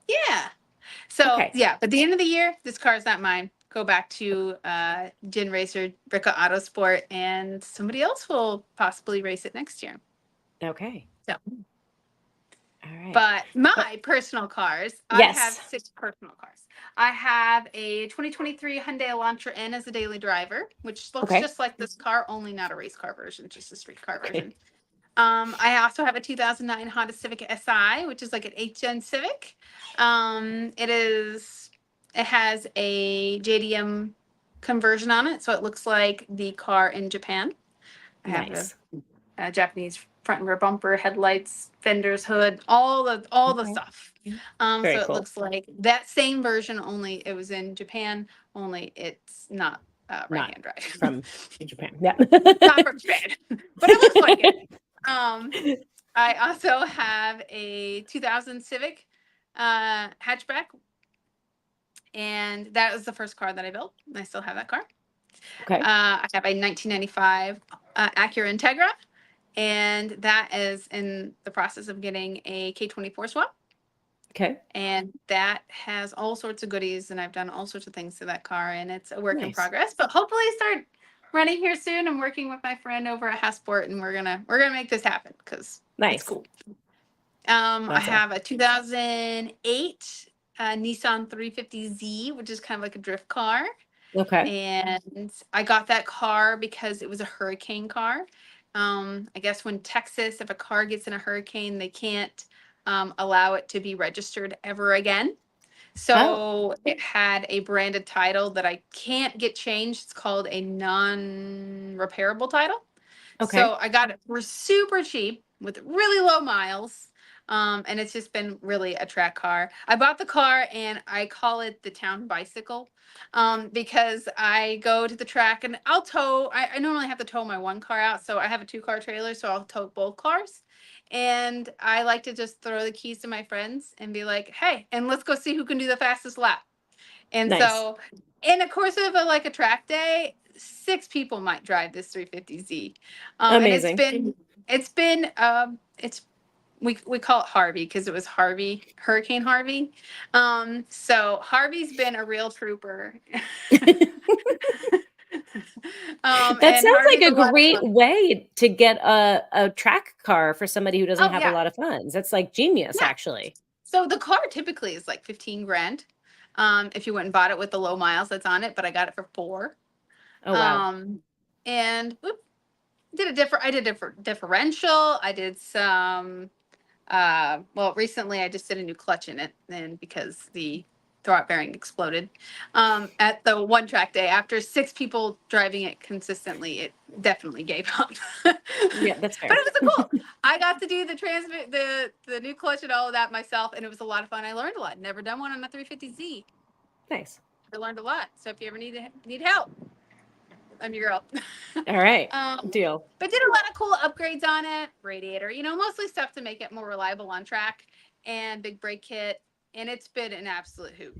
yeah. So Okay. yeah, but at the end of the year, this car is not mine. Go back to Gin Racer, Bricka Autosport, and somebody else will possibly race it next year. Okay. So, All right. but my personal cars, I have Yes. 6 personal cars. I have a 2023 Hyundai Elantra N as a daily driver, which looks Okay. just like this car, only not a race car version, just a street car version. Okay. I also have a 2009 Honda Civic Si, which is like an 8th-gen Civic. It has a JDM conversion on it, so it looks like the car in Japan. I have Nice. a Japanese front and rear bumper, headlights, fenders, hood, all the Okay. stuff. So Very it cool. looks like that same version, only it was in Japan, only it's not Not right-hand drive. from Japan. Yeah. Not from Japan, but it looks like it. Um, I also have a 2000 Civic hatchback, and that was the first car that I built. I still have that car. Okay. I have a 1995 Acura Integra, and that is in the process of getting a K24 swap. Okay. And that has all sorts of goodies, and I've done all sorts of things to that car, and it's a work in Nice. progress. But hopefully, running here soon. I'm working with my friend over at Hassport, and we're gonna make this happen because it's Nice. cool. I That's have a 2008 Nissan 350Z, which is kind of like a drift car. okay. And I got that car because it was a hurricane car. I guess when Texas, if a car gets in a hurricane, they can't allow it to be registered ever again. Oh, So it had a branded title that I can't get changed. It's called a non-repairable title. okay. So I got it for super cheap with really low miles. And it's just been really a track car. I bought the car and I call it the town bicycle, because I go to the track and I'll tow. I normally have to tow my one car out. So I have a 2-car trailer. So I'll tow both cars. And I like to just throw the keys to my friends and be like, hey, and let's go see who can do the fastest lap. And Nice. so, in the course of a track day, 6 people might drive this 350Z. And Amazing. it's we call it Harvey because it was Hurricane Harvey. So Harvey's been a real trooper. That And sounds like Harvey's a a lot of great fun. way to get a track car for somebody who doesn't Oh have a yeah, lot of funds. That's like genius, yeah. actually. So the car typically is like 15 grand. If you went and bought it with the low miles that's on it, but I got it for 4. Oh, wow. Um, and I did a differential. I did some, well, recently I just did a new clutch in it, and because the throwout bearing exploded, at the one track day, after 6 people driving it consistently, it definitely gave up. But Yeah, that's it fair. was a cool. I got to do the transmit, the new clutch and all of that myself, and it was a lot of fun. I learned a lot. Never done one on a 350Z. Nice. I learned a lot. So if you ever need help, I'm your girl. All right. um, Deal. but did a lot of cool upgrades on it. Radiator, mostly stuff to make it more reliable on track, and big brake kit. And it's been an absolute hoot.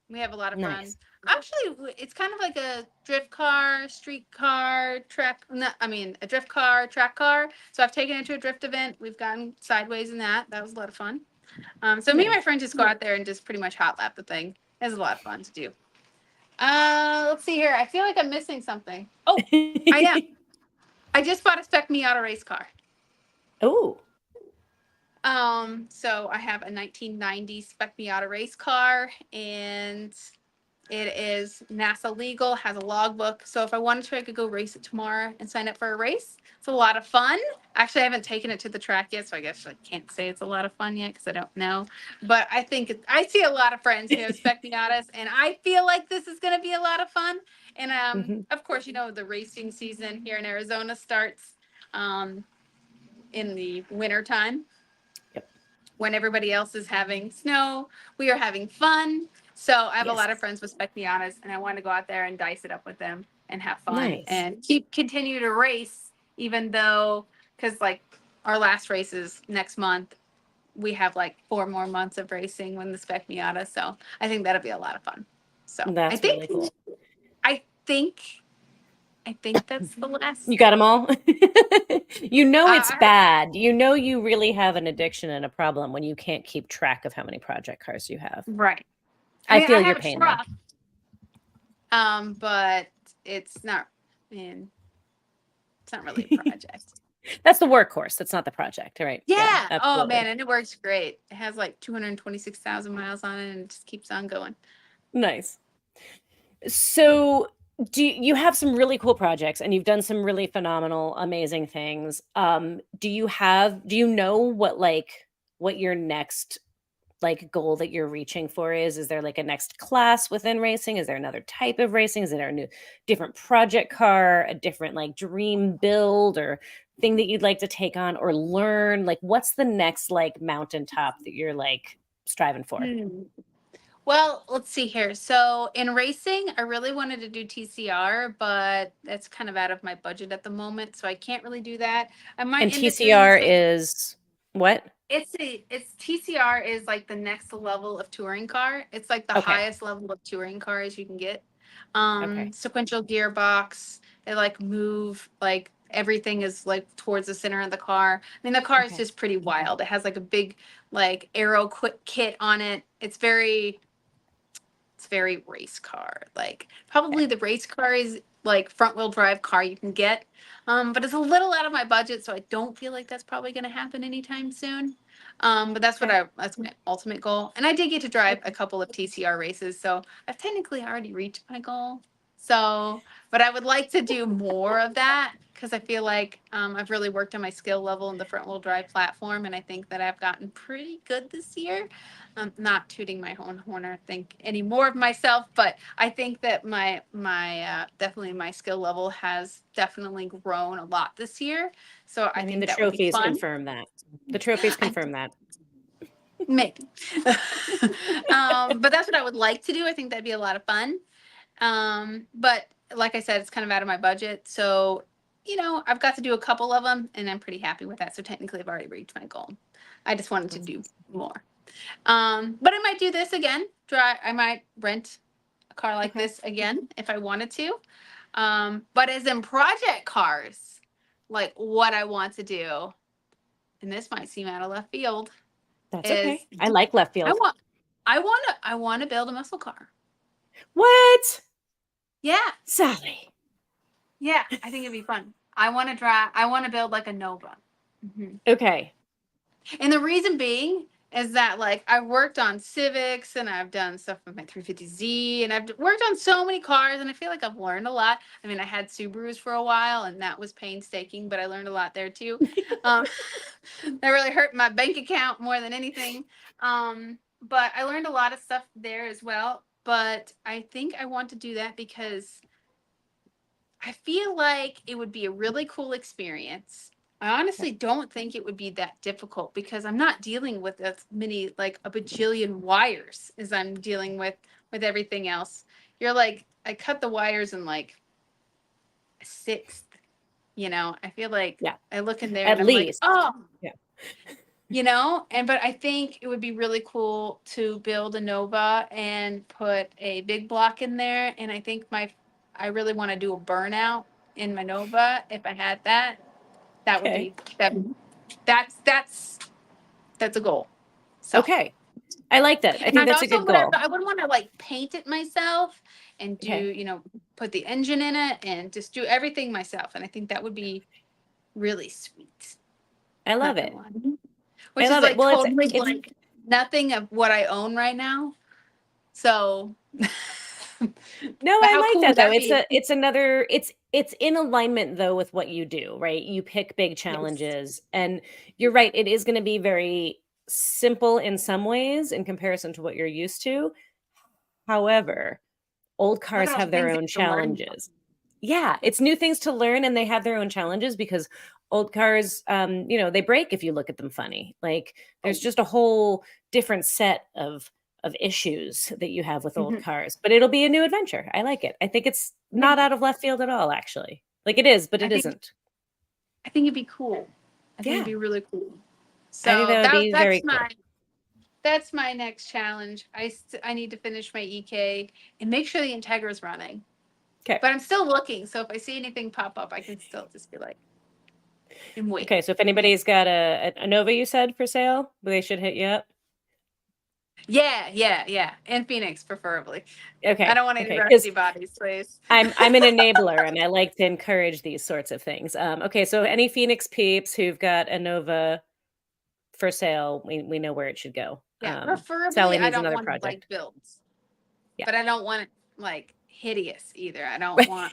We have a lot of fun. Nice. Actually, it's kind of like a drift car, street car, track. No, I mean, a drift car, track car. So I've taken it to a drift event. We've gone sideways in that. That was a lot of fun. So me and my Nice. friends just go out there and just pretty much hot lap the thing. It's a lot of fun to do. Let's see here. I feel like I'm missing something. Oh, I know. I just bought a spec Miata race car. Oh, So I have a 1990 spec Miata race car, and it is NASA legal, has a logbook. So if I wanted to, I could go race it tomorrow and sign up for a race. It's a lot of fun. Actually, I haven't taken it to the track yet, so I guess I can't say it's a lot of fun yet because I don't know. But I think I see a lot of friends who have spec Miatas, and I feel like this is going to be a lot of fun. And hmm, of course, the racing season here in Arizona starts um, in the winter time yep. when everybody else is having snow. We are having fun. So I have a Yes. lot of friends with spec Miatas, and I want to go out there and dice it up with them and have fun Nice. and continue to race, even though, because like our last race is next month. We have like 4 more months of racing when the spec Miata. So I think that'll be a lot of fun. So That's really cool. I think, I think that's the last. You got them all? You know it's I bad. You know you really have an addiction and a problem when you can't keep track of how many project cars you have. Right. I I mean, I feel your have a pain though. truck, but it's not. Man, it's not really a project. That's the workhorse. That's not the project. All right. Yeah, Yeah. Oh man, absolutely. and it works great. It has like 226,000 miles on it, and it just keeps on going. Nice. So you have some really cool projects and you've done some really phenomenal, amazing things. Do you know what your next like goal that you're reaching for is? Is there like a next class within racing? Is there another type of racing? Is there a new different project car, a different like dream build or thing that you'd like to take on or learn? Like what's the next like mountaintop that you're like striving for? Hmm. Well, let's see here. So in racing, I really wanted to do TCR, but that's kind of out of my budget at the moment, so I can't really do that. I might And end up doing TCR some. is what? It's TCR is like the next level of touring car. It's like the Okay. highest level of touring cars you can get. Okay. Sequential gearbox. They like move like everything is like towards the center of the car. I mean, the car is Okay. just pretty wild. It has like a big like aero kit on it. It's it's very race car. Like probably the race car is like front wheel drive car you can get. But it's a little out of my budget, so I don't feel like that's probably going to happen anytime soon. But that's that's my ultimate goal. And I did get to drive a couple of TCR races, so I've technically already reached my goal. So, but I would like to do more of that because I feel like I've really worked on my skill level in the front wheel drive platform, and I think that I've gotten pretty good this year. Not tooting my own horn or think any more of myself, but I think that my definitely my skill level has definitely grown a lot this year. So I I mean, think the that would be trophies fun. confirm that. The trophies I confirm that. maybe, but that's what I would like to do. I think that'd be a lot of fun. But like I said, it's kind of out of my budget. So, I've got to do a couple of them and I'm pretty happy with that. So technically I've already reached my goal. I just wanted to do more. But I might do this again. I might rent a car like this again if I wanted to. But as in project cars, like what I want to do, and this might seem out of left field, That's is okay. I like left I field. want I want to build a muscle car. What? Yeah. Sally. Yeah, I think it'd be fun. I want to build like a Nova. Okay. And the reason being is that like I've worked on Civics and I've done stuff with my 350Z and I've worked on so many cars and I feel like I've learned a lot. I mean, I had Subarus for a while and that was painstaking, but I learned a lot there too. That really hurt my bank account more than anything. But I learned a lot of stuff there as well. But I think I want to do that because I feel like it would be a really cool experience. I honestly don't think it would be that difficult because I'm not dealing with as many, like a bajillion wires as I'm dealing with everything else. You're like, I cut the wires in like a sixth, I feel like I look in there At and I'm like, least. oh, Yeah. but I think it would be really cool to build a Nova and put a big block in there. And I think I really want to do a burnout in my Nova. If I had that, that would Okay. be that's a goal. So Okay. I like that. I and think I'd that's a also good goal. I would want to like paint it myself and do, Okay. put the engine in it and just do everything myself. And I think that would be really sweet. I love Not gonna it. lie. I Which is love it. like Well, totally it's like nothing of what I own right now. So, no, but I how like cool would that though. that be? It's in alignment though with what you do, right? You pick big Yes. challenges and you're right, it is going to be very simple in some ways in comparison to what you're used to. However, old Look cars at all the have their things that own you can learn. challenges. Yeah, it's new things to learn and they have their own challenges because old cars they break if you look at them funny. Like there's Oh, just a whole different set of issues that you have with old mhm. cars, but it'll be a new adventure. I like it. I think it's I think not out of left field at all actually. Like it is, but I it think isn't. I think it'd be cool. I think it'd Yeah. be really cool. I think So that would be very cool. that's my next challenge. I need to finish my EK and make sure the Integra is running. Okay. But I'm still looking, so if I see anything pop up, I can still just be like and wait. Okay, so if anybody's got a Nova you said for sale, they should hit you up. Yeah. In Phoenix, preferably. I Okay. don't want any Okay, because rusty bodies, please. I'm an enabler and I like to encourage these sorts of things. Okay, so any Phoenix peeps who've got a Nova for sale, we know where it should go. Yeah, preferably Sally I needs don't another want project. like builds, Yeah. but I don't want it like hideous either. I don't want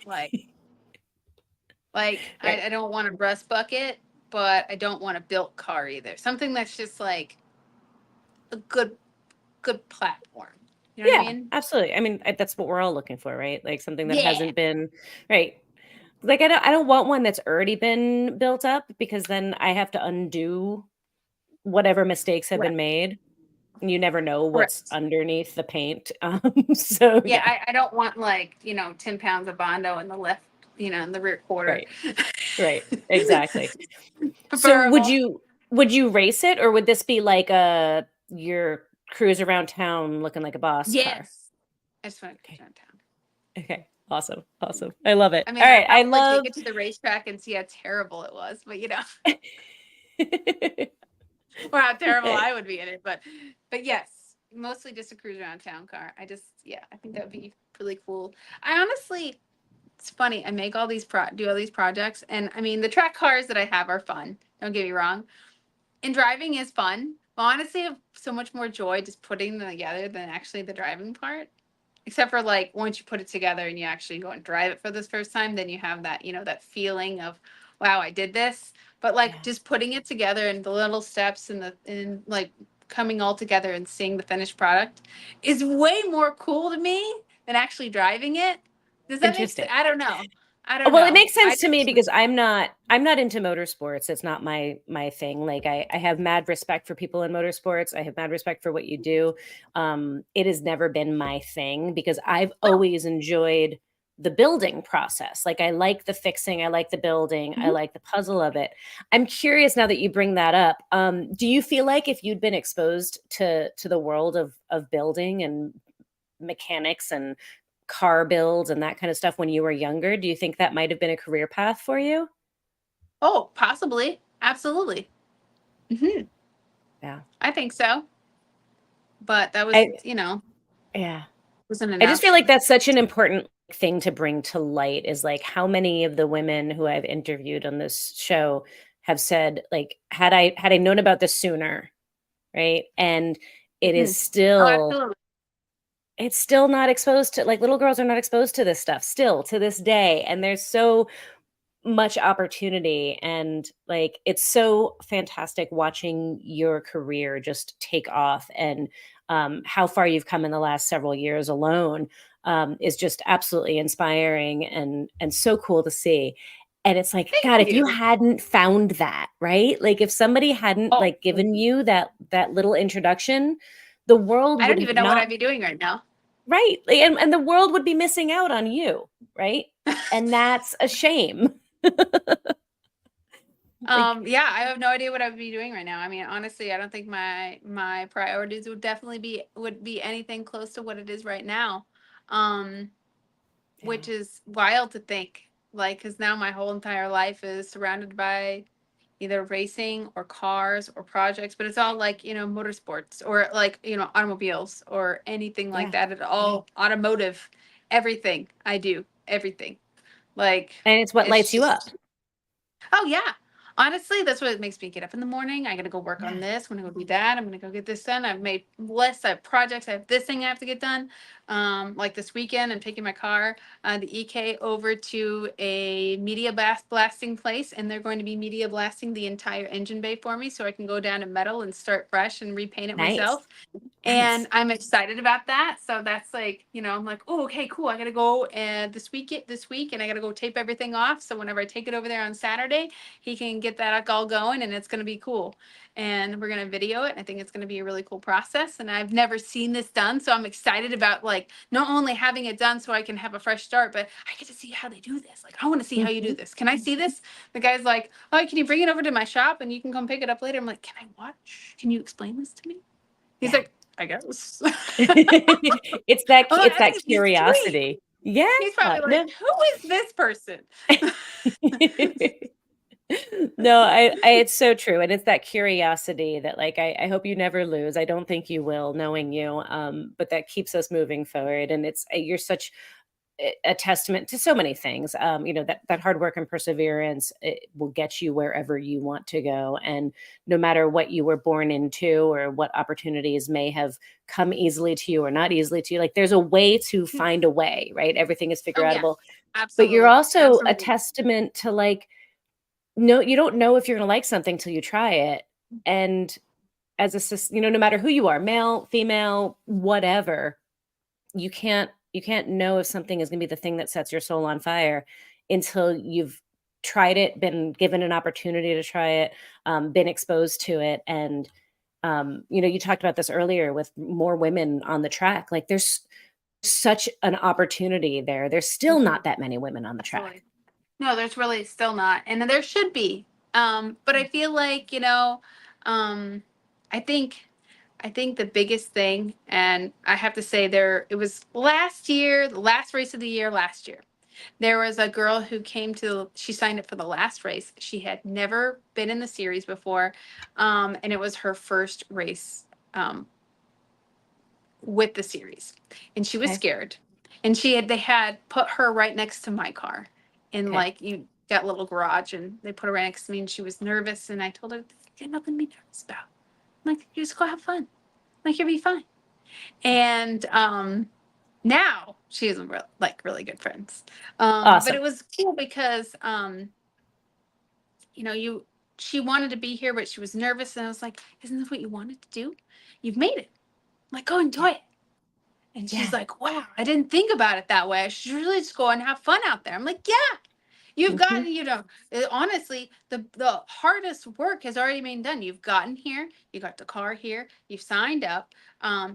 Right. I don't want a rust bucket, but I don't want a built car either. Something that's just like a good platform. You know what I Yeah, mean? absolutely. I mean, that's what we're all looking for, right? Like something that Yeah. hasn't been right. Like I don't want one that's already been built up because then I have to undo whatever mistakes have been Correct. made. You never know what's Correct. underneath the paint. So Yeah, yeah, I don't want like, 10 pounds of Bondo in the left, in the rear quarter. right. Right. Exactly. So Preferable. would you race it or would this be like a your cruise around town looking like a boss car? Yes. I just want to go Okay. downtown. Okay. Awesome. Awesome. I love it. I All mean, right. I'd I probably love take it to the racetrack and see how terrible it was, but or how terrible Okay. I would be in it. But yes, mostly just a cruise around town car. Yeah, I think that would be really cool. I honestly, it's funny. I make all these do all these projects, and I mean the track cars that I have are fun. Don't get me wrong, and driving is fun. But honestly, I have so much more joy just putting them together than actually the driving part. Except for like once you put it together and you actually go and drive it for this first time, then you have that, that feeling of, wow, I did this. But like Yeah. just putting it together and the little steps and like coming all together and seeing the finished product is way more cool to me than actually driving it. Does that make Interesting. sense? I don't know. I don't Well, it know. makes sense to me because I'm not into motorsports. It's not my thing. Like I have mad respect for people in motorsports. I have mad respect for what you do. It has never been my thing because I've No. always enjoyed the building process. Like I like the fixing, I like the building, I Mhm. like the puzzle of it. I'm curious now that you bring that up. Do you feel like if you'd been exposed to the world of building and mechanics and car builds and that kind of stuff when you were younger, do you think that might have been a career path for you? Oh, possibly. Absolutely. Hmm. Yeah. I think so. But that was, I yeah. wasn't an I just feel like option. that's such an important thing to bring to light is like how many of the women who I've interviewed on this show have said like had I known about this sooner, right? And it is Mhm. Oh, still absolutely. it's still not exposed to like little girls are not exposed to this stuff still to this day and there's so much opportunity and like it's so fantastic watching your career just take off and how far you've come in the last several years alone is just absolutely inspiring and so cool to see and it's like Thank god if you you. hadn't found that right like if somebody hadn't Oh, like given you that little introduction the world I don't would even know what not I'd be doing right now. right like, and the world would be missing out on you right and that's a shame like Yeah, I have no idea what I'd be doing right now. I mean, honestly, I don't think my priorities would be anything close to what it is right now. Um, which yeah. is wild to think. Like, because now my whole entire life is surrounded by either racing or cars or projects, but it's all like, motorsports or like, automobiles or anything like Yeah. that at all. Automotive, everything I do, everything. Like, And it's what it's lights you up. just Oh yeah. Honestly, that's what makes me get up in the morning. I gotta go work on Yeah. this. I'm gonna go do that. I'm gonna go get this done. I've made lists. I have projects. I have this thing I have to get done. Like this weekend, I'm taking my car, the EK, over to a media blasting place, and they're going to be media blasting the entire engine bay for me, so I can go down and metal and start fresh and repaint it Nice. myself. And Nice. I'm excited about that. So that's like, I'm like, oh, okay, cool. I gotta go and this week, and I gotta go tape everything off. So whenever I take it over there on Saturday, he can get that all going, and it's gonna be cool. And we're gonna video it. I think it's gonna be a really cool process. And I've never seen this done, so I'm excited about like not only having it done so I can have a fresh start, but I get to see how they do this. Like, I want to see how you do Mhm. this. Can I see this? The guy's like, oh, can you bring it over to my shop and you can come pick it up later? I'm like, can I watch? Can you explain this to me? He's Yeah. like, I guess. It's I that think he's sweet. curiosity. Yeah. He's probably like, No. who is this person? No, I it's so true. And it's that curiosity that like I hope you never lose. I don't think you will, knowing you. But that keeps us moving forward. And it's you're such a testament to so many things. That hard work and perseverance it will get you wherever you want to go. And no matter what you were born into or what opportunities may have come easily to you or not easily to you, like there's a way to find a way, right? Everything is figure Oh yeah, outable. But you're absolutely, also a absolutely. testament to like, no, you don't know if you're gonna like something till you try it. And as no matter who you are, male, female, whatever, you can't know if something is gonna be the thing that sets your soul on fire until you've tried it, been given an opportunity to try it, been exposed to it, and, you talked about this earlier with more women on the track, like, there's such an opportunity there. There's still Mhm, not that many women on the track. absolutely. No, there's really still not, and there should be. But I feel like um, I think I think the biggest thing, and I have to say, it was last year, the last race of the year last year. There was a girl who she signed up for the last race. She had never been in the series before. And it was her first race. Um, with the series, and she was Okay. scared. And they had put her right next to my car, in Okay. like you got a little garage, and they put her right next to me, and she was nervous. And I told her, "There's nothing to be nervous about. I'm like, you just go have fun. I'm like, you'll be fine." And now she is really good friends. But Awesome. it was cool because you know, she wanted to be here, but she was nervous, and I was like, "Isn't this what you wanted to do? You've made it. Like, go enjoy Yeah. it." And she's Yeah. like, "Wow, I didn't think about it that way. I should really just go and have fun out there." I'm like, "Yeah, you've Hmm. gotten, honestly, the hardest work has already been done. You've gotten here, you got the car here, you've signed up,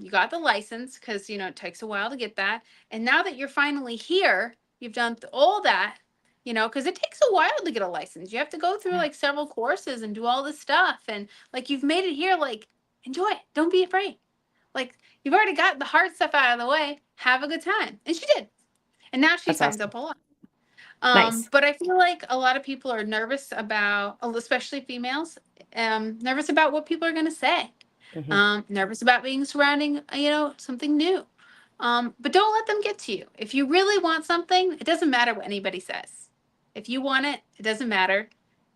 you got the license, because it takes a while to get that. And now that you're finally here, you've done all that, because it takes a while to get a license. You have to go through Yeah. like several courses and do all this stuff. And like you've made it here, like enjoy it. Don't be afraid. Like you've already got the hard stuff out of the way. Have a good time." And she did. And now she That's signs awesome. up a lot. Nice. But I feel like a lot of people are nervous about, especially females, nervous about what people are going to say. Hmm. Nervous about being surrounding, something new. But don't let them get to you. If you really want something, it doesn't matter what anybody says. If you want it, it doesn't matter.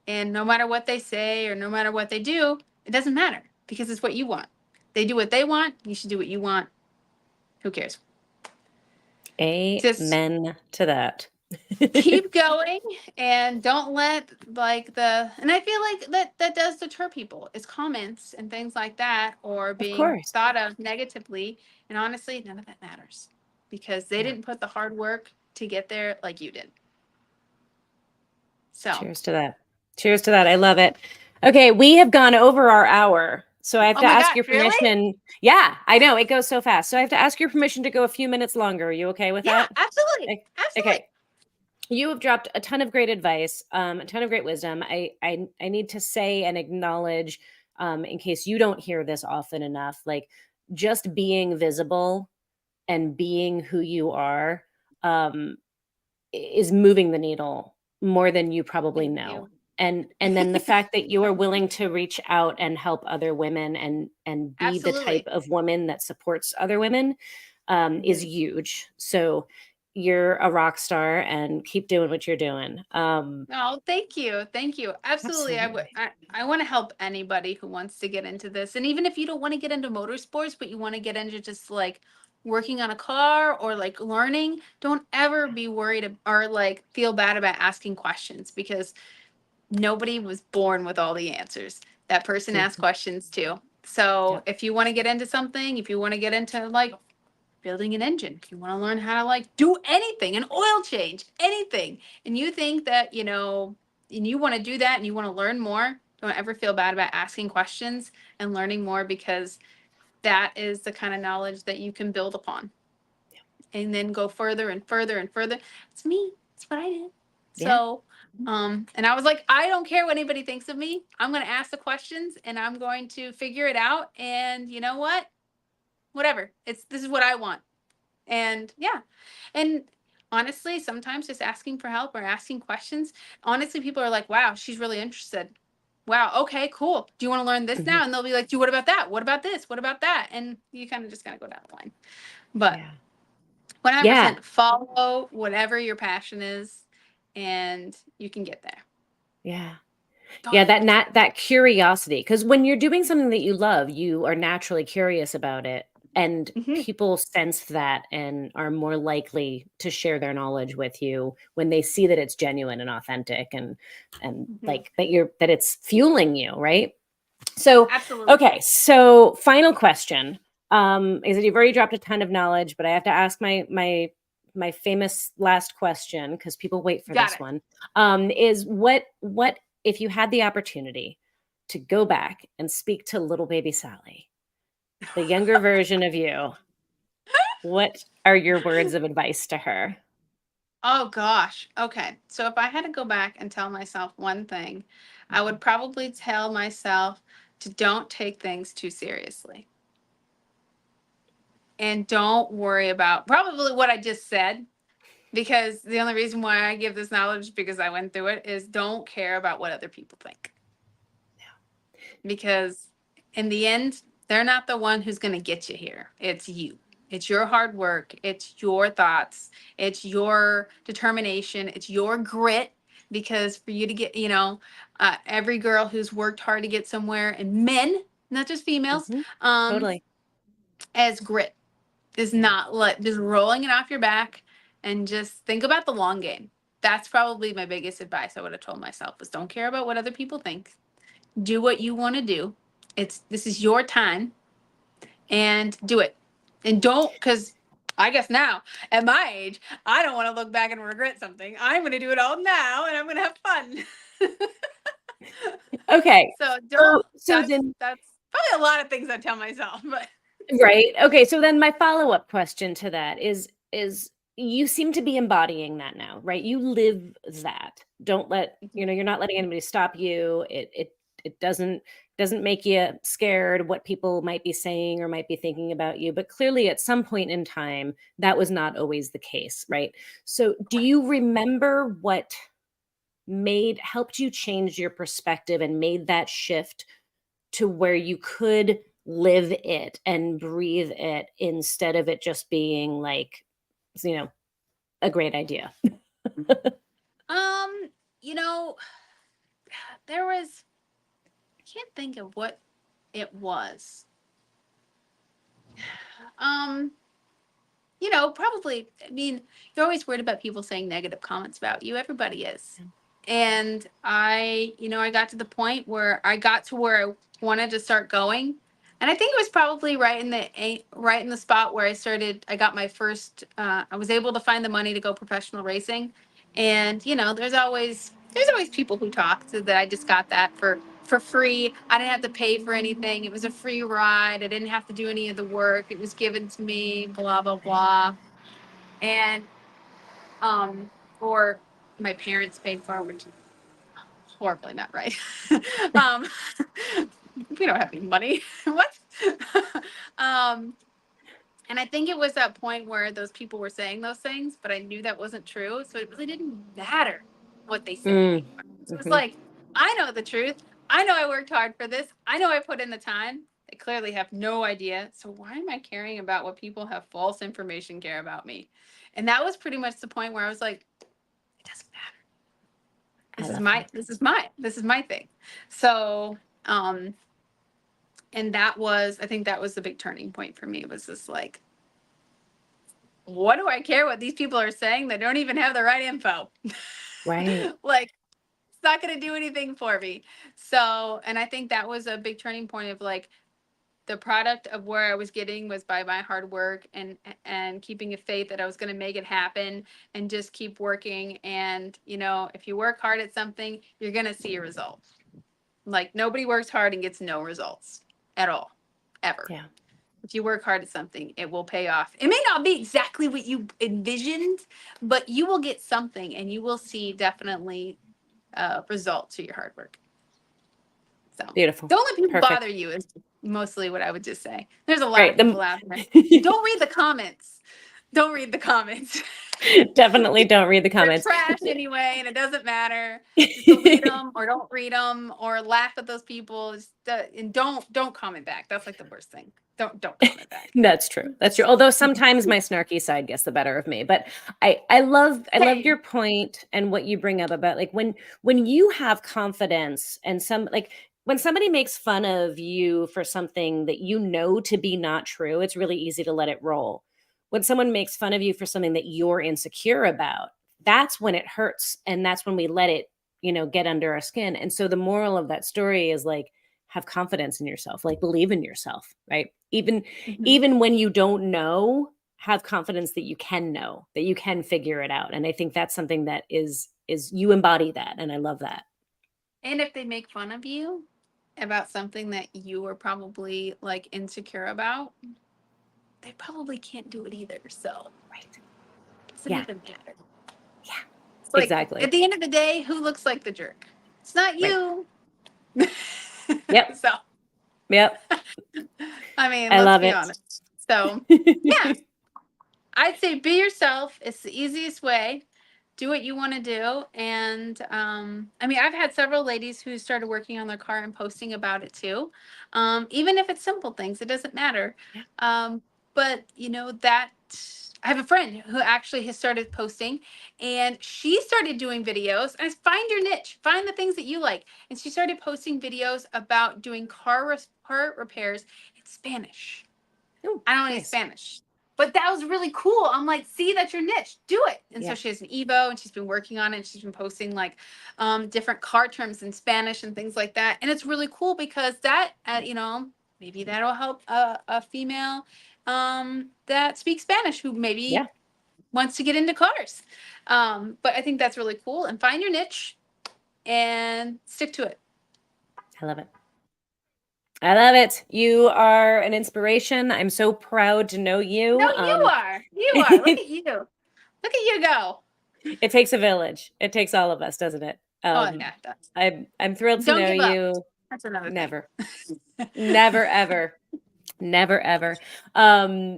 And no matter what they say or no matter what they do, it doesn't matter because it's what you want. They do what they want. You should do what you want. Who cares? Just Amen to that. keep going and don't let and I feel like that does deter people is comments and things like that, or Of being course. thought of negatively. And honestly, none of that matters because they Yeah. didn't put the hard work to get there like you did. So, Cheers to that. Cheers to that. I love it. Okay, we have gone over our hour. So I have oh to my ask gosh, your really? permission. Yeah, I know it goes so fast. So I have to ask your permission to go a few minutes longer. Are you okay with Yeah, that? absolutely. Okay. Absolutely. Okay. You have dropped a ton of great advice, a ton of great wisdom. I need to say and acknowledge, in case you don't hear this often enough, like just being visible and being who you are, um, is moving the needle more than you probably Thank know. you. And then the fact that you are willing to reach out and help other women and be the type Absolutely. of woman that supports other women, is Mhm. huge. So you're a rock star and keep doing what you're doing. Oh, thank you. Thank you. Absolutely. I would Absolutely. I want to help anybody who wants to get into this. And even if you don't want to get into motorsports, but you want to get into just like working on a car or like learning, don't ever be worried or like feel bad about asking questions because nobody was born with all the answers. That person asked Mhm. questions too. So Yep. if you want to get into something, if you want to get into like building an engine, if you want to learn how to like do anything, an oil change, anything, and you think that, and you want to do that and you want to learn more, don't ever feel bad about asking questions and learning more because that is the kind of knowledge that you can build upon and then go further and further and further. It's me. It's what I did. Yeah. So, and I was like, I don't care what anybody thinks of me. I'm going to ask the questions and I'm going to figure it out. And you know what? Whatever. This is what I want. And yeah. And honestly, sometimes just asking for help or asking questions, honestly, people are like, wow, she's really interested. Wow, okay, cool. Do you want to learn this Mhm. now? And they'll be like, what about that? What about this? What about that? And you kind of just kind of go down the line. But Yeah. Yeah. 100% follow whatever your passion is and you can get there. Yeah. Yeah, Don't that that curiosity, because when you're doing something that you love, you are naturally curious about it, and Mhm, people sense that and are more likely to share their knowledge with you when they see that it's genuine and authentic and mhm. like that it's fueling you, right? So, Absolutely. okay, so final question. Is that you've already dropped a ton of knowledge, but I have to ask my famous last question because people wait for Got this it. one. Is what if you had the opportunity to go back and speak to little baby Sally, the younger version of you? What are your words of advice to her? Oh gosh. Okay. So if I had to go back and tell myself one thing, I Mhm. would probably tell myself to don't take things too seriously. And don't worry about probably what I just said, because the only reason why I give this knowledge because I went through it is don't care about what other people think. Because in the end, they're not the one who's going to get you here. It's you. It's your hard work. It's your thoughts. It's your determination. It's your grit. Because for you to get, every girl who's worked hard to get somewhere, and men, not just females, Hmm. um, Totally. as grit is Yeah. not just rolling it off your back, and just think about the long game. That's probably my biggest advice I would have told myself, was don't care about what other people think. Do what you want to do. This is your time, and do it. And don't, because I guess now at my age, I don't want to look back and regret something. I'm going to do it all now, and I'm going to have fun. Okay. So don't. So then, That's probably a lot of things I tell myself, but right. Okay. So then my follow-up question to that is you seem to be embodying that now, right? You live that. Don't let, you're not letting anybody stop you. It doesn't make you scared what people might be saying or might be thinking about you. But clearly at some point in time, that was not always the case, right? So do you remember what helped you change your perspective and made that shift to where you could live it and breathe it instead of it just being like, you know, a great idea? um, you know, there was, I can't think of what it was. Um, probably, I mean, you're always worried about people saying negative comments about you. Everybody is. And I got to the point where I got to where I wanted to start going. And I think it was probably right in the spot where I got my first, I was able to find the money to go professional racing. And, there's always people who talk, so that I just got that for free. I didn't have to pay for anything. It was a free ride. I didn't have to do any of the work. It was given to me, blah, blah, blah. And, or my parents paid for it, which is horribly not right. um, we don't have any money. What? um, and I think it was that point where those people were saying those things, but I knew that wasn't true. So it really didn't matter what they said Mm. anymore. So it was Hmm. like, I know the truth. I know I worked hard for this. I know I put in the time. They clearly have no idea. So why am I caring about what people have false information care about me? And that was pretty much the point where I was like, it doesn't matter. I This is love my that. this is my thing. So and I think that was the big turning point for me. It was just like, what do I care what these people are saying that don't even have the right info? Right. Like, it's not going to do anything for me. So, and I think that was a big turning point of like, the product of where I was getting was by my hard work, and keeping a faith that I was going to make it happen, and just keep working. And if you work hard at something, you're going to see a result. Like, nobody works hard and gets no results at all, ever. Yeah. If you work hard at something, it will pay off. It may not be exactly what you envisioned, but you will get something, and you will see definitely result to your hard work. So Beautiful. don't let people Perfect. bother you is mostly what I would just say. There's a lot Right. of people out there. Don't read the comments. Don't read the comments. Definitely don't read the They're comments. trash anyway, and it doesn't matter. Just delete them, or don't read them, or laugh at those people. And don't comment back. That's like the worst thing. Don't comment back. That's true. That's true. Although sometimes my snarky side gets the better of me. But I love your Same. point and what you bring up about like when you have confidence and when somebody makes fun of you for something that you know to be not true, it's really easy to let it roll. When someone makes fun of you for something that you're insecure about, that's when it hurts, and that's when we let it, get under our skin. And so the moral of that story is like, have confidence in yourself, like believe in yourself, right? even Mhm. even when you don't know, have confidence that you can know, that you can figure it out. And I think that's something that is you embody that, and I love that. And if they make fun of you about something that you were probably like insecure about, they probably can't do it either. So Right. it doesn't Yeah. even matter. Yeah. It's like, Exactly. at the end of the day, who looks like the jerk? It's not Right. you. Yep. So, Yep. I mean, I let's love be it. honest. So, yeah, I'd say be yourself. It's the easiest way. Do what you want to do. And I mean, I've had several ladies who started working on their car and posting about it too. Even if it's simple things, it doesn't matter. Yeah. Um, But that I have a friend who actually has started posting, and she started doing videos. And find your niche, find the things that you like. And she started posting videos about doing car repairs in Spanish. Oh, I don't know any nice. Spanish, but that was really cool. I'm like, see, that's your niche. Do it. And so Yeah. she has an Evo, and she's been working on it. And she's been posting like different car terms in Spanish and things like that. And it's really cool because that, maybe that'll help a female that speaks Spanish who maybe Yeah. wants to get into cars. But I think that's really cool. And find your niche and stick to it. I love it. I love it. You are an inspiration. I'm so proud to know you. No, you are. You are. Look at you. Look at you go. It takes a village. It takes all of us, doesn't it? Oh, yeah, it does. I'm thrilled to Don't know give up. you. That's another thing. Never, never, ever. Never ever.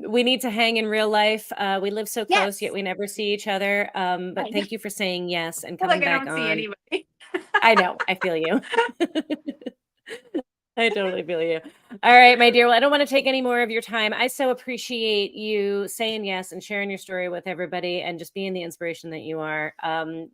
We need to hang in real life. We live so close, yet Yes. we never see each other. I But know. thank you for saying yes and I feel like coming I back don't see on. anybody. I know. I feel you. I totally feel you. All right, my dear. Well, I don't want to take any more of your time. I so appreciate you saying yes and sharing your story with everybody and just being the inspiration that you are.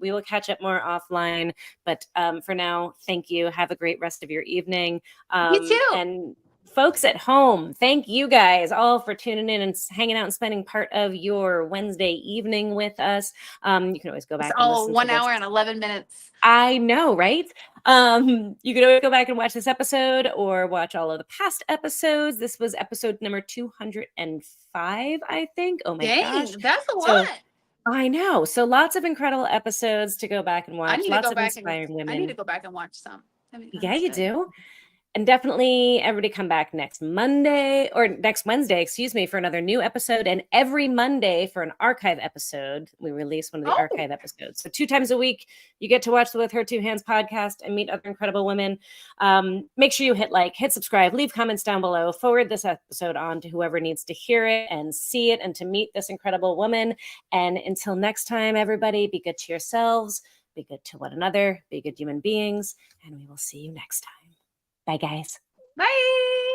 We will catch up more offline, but for now, thank you. Have a great rest of your evening. You too. And folks at home, thank you guys all for tuning in and hanging out and spending part of your Wednesday evening with us. You can always go It's back and all listen to 1 this. hour and 11 minutes. I know, right? You can always go back and watch this episode or watch all of the past episodes. This was episode number 205, I think. Oh my gosh. Dang, that's a So lot. I know. So lots of incredible episodes to go back and I watch. need to Lots go of back and inspiring I need to women. go back and watch some. I mean, Yeah, that's you good. do. And definitely everybody come back next Monday or next Wednesday, excuse me, for another new episode. And every Monday for an archive episode, we release one of the Oh, archive episodes. So 2 times a week, you get to watch the With Her Two Hands podcast and meet other incredible women. Make sure you hit like, hit subscribe, leave comments down below, forward this episode on to whoever needs to hear it and see it and to meet this incredible woman. And until next time, everybody, be good to yourselves, be good to one another, be good human beings, and we will see you next time. Bye, guys. bye.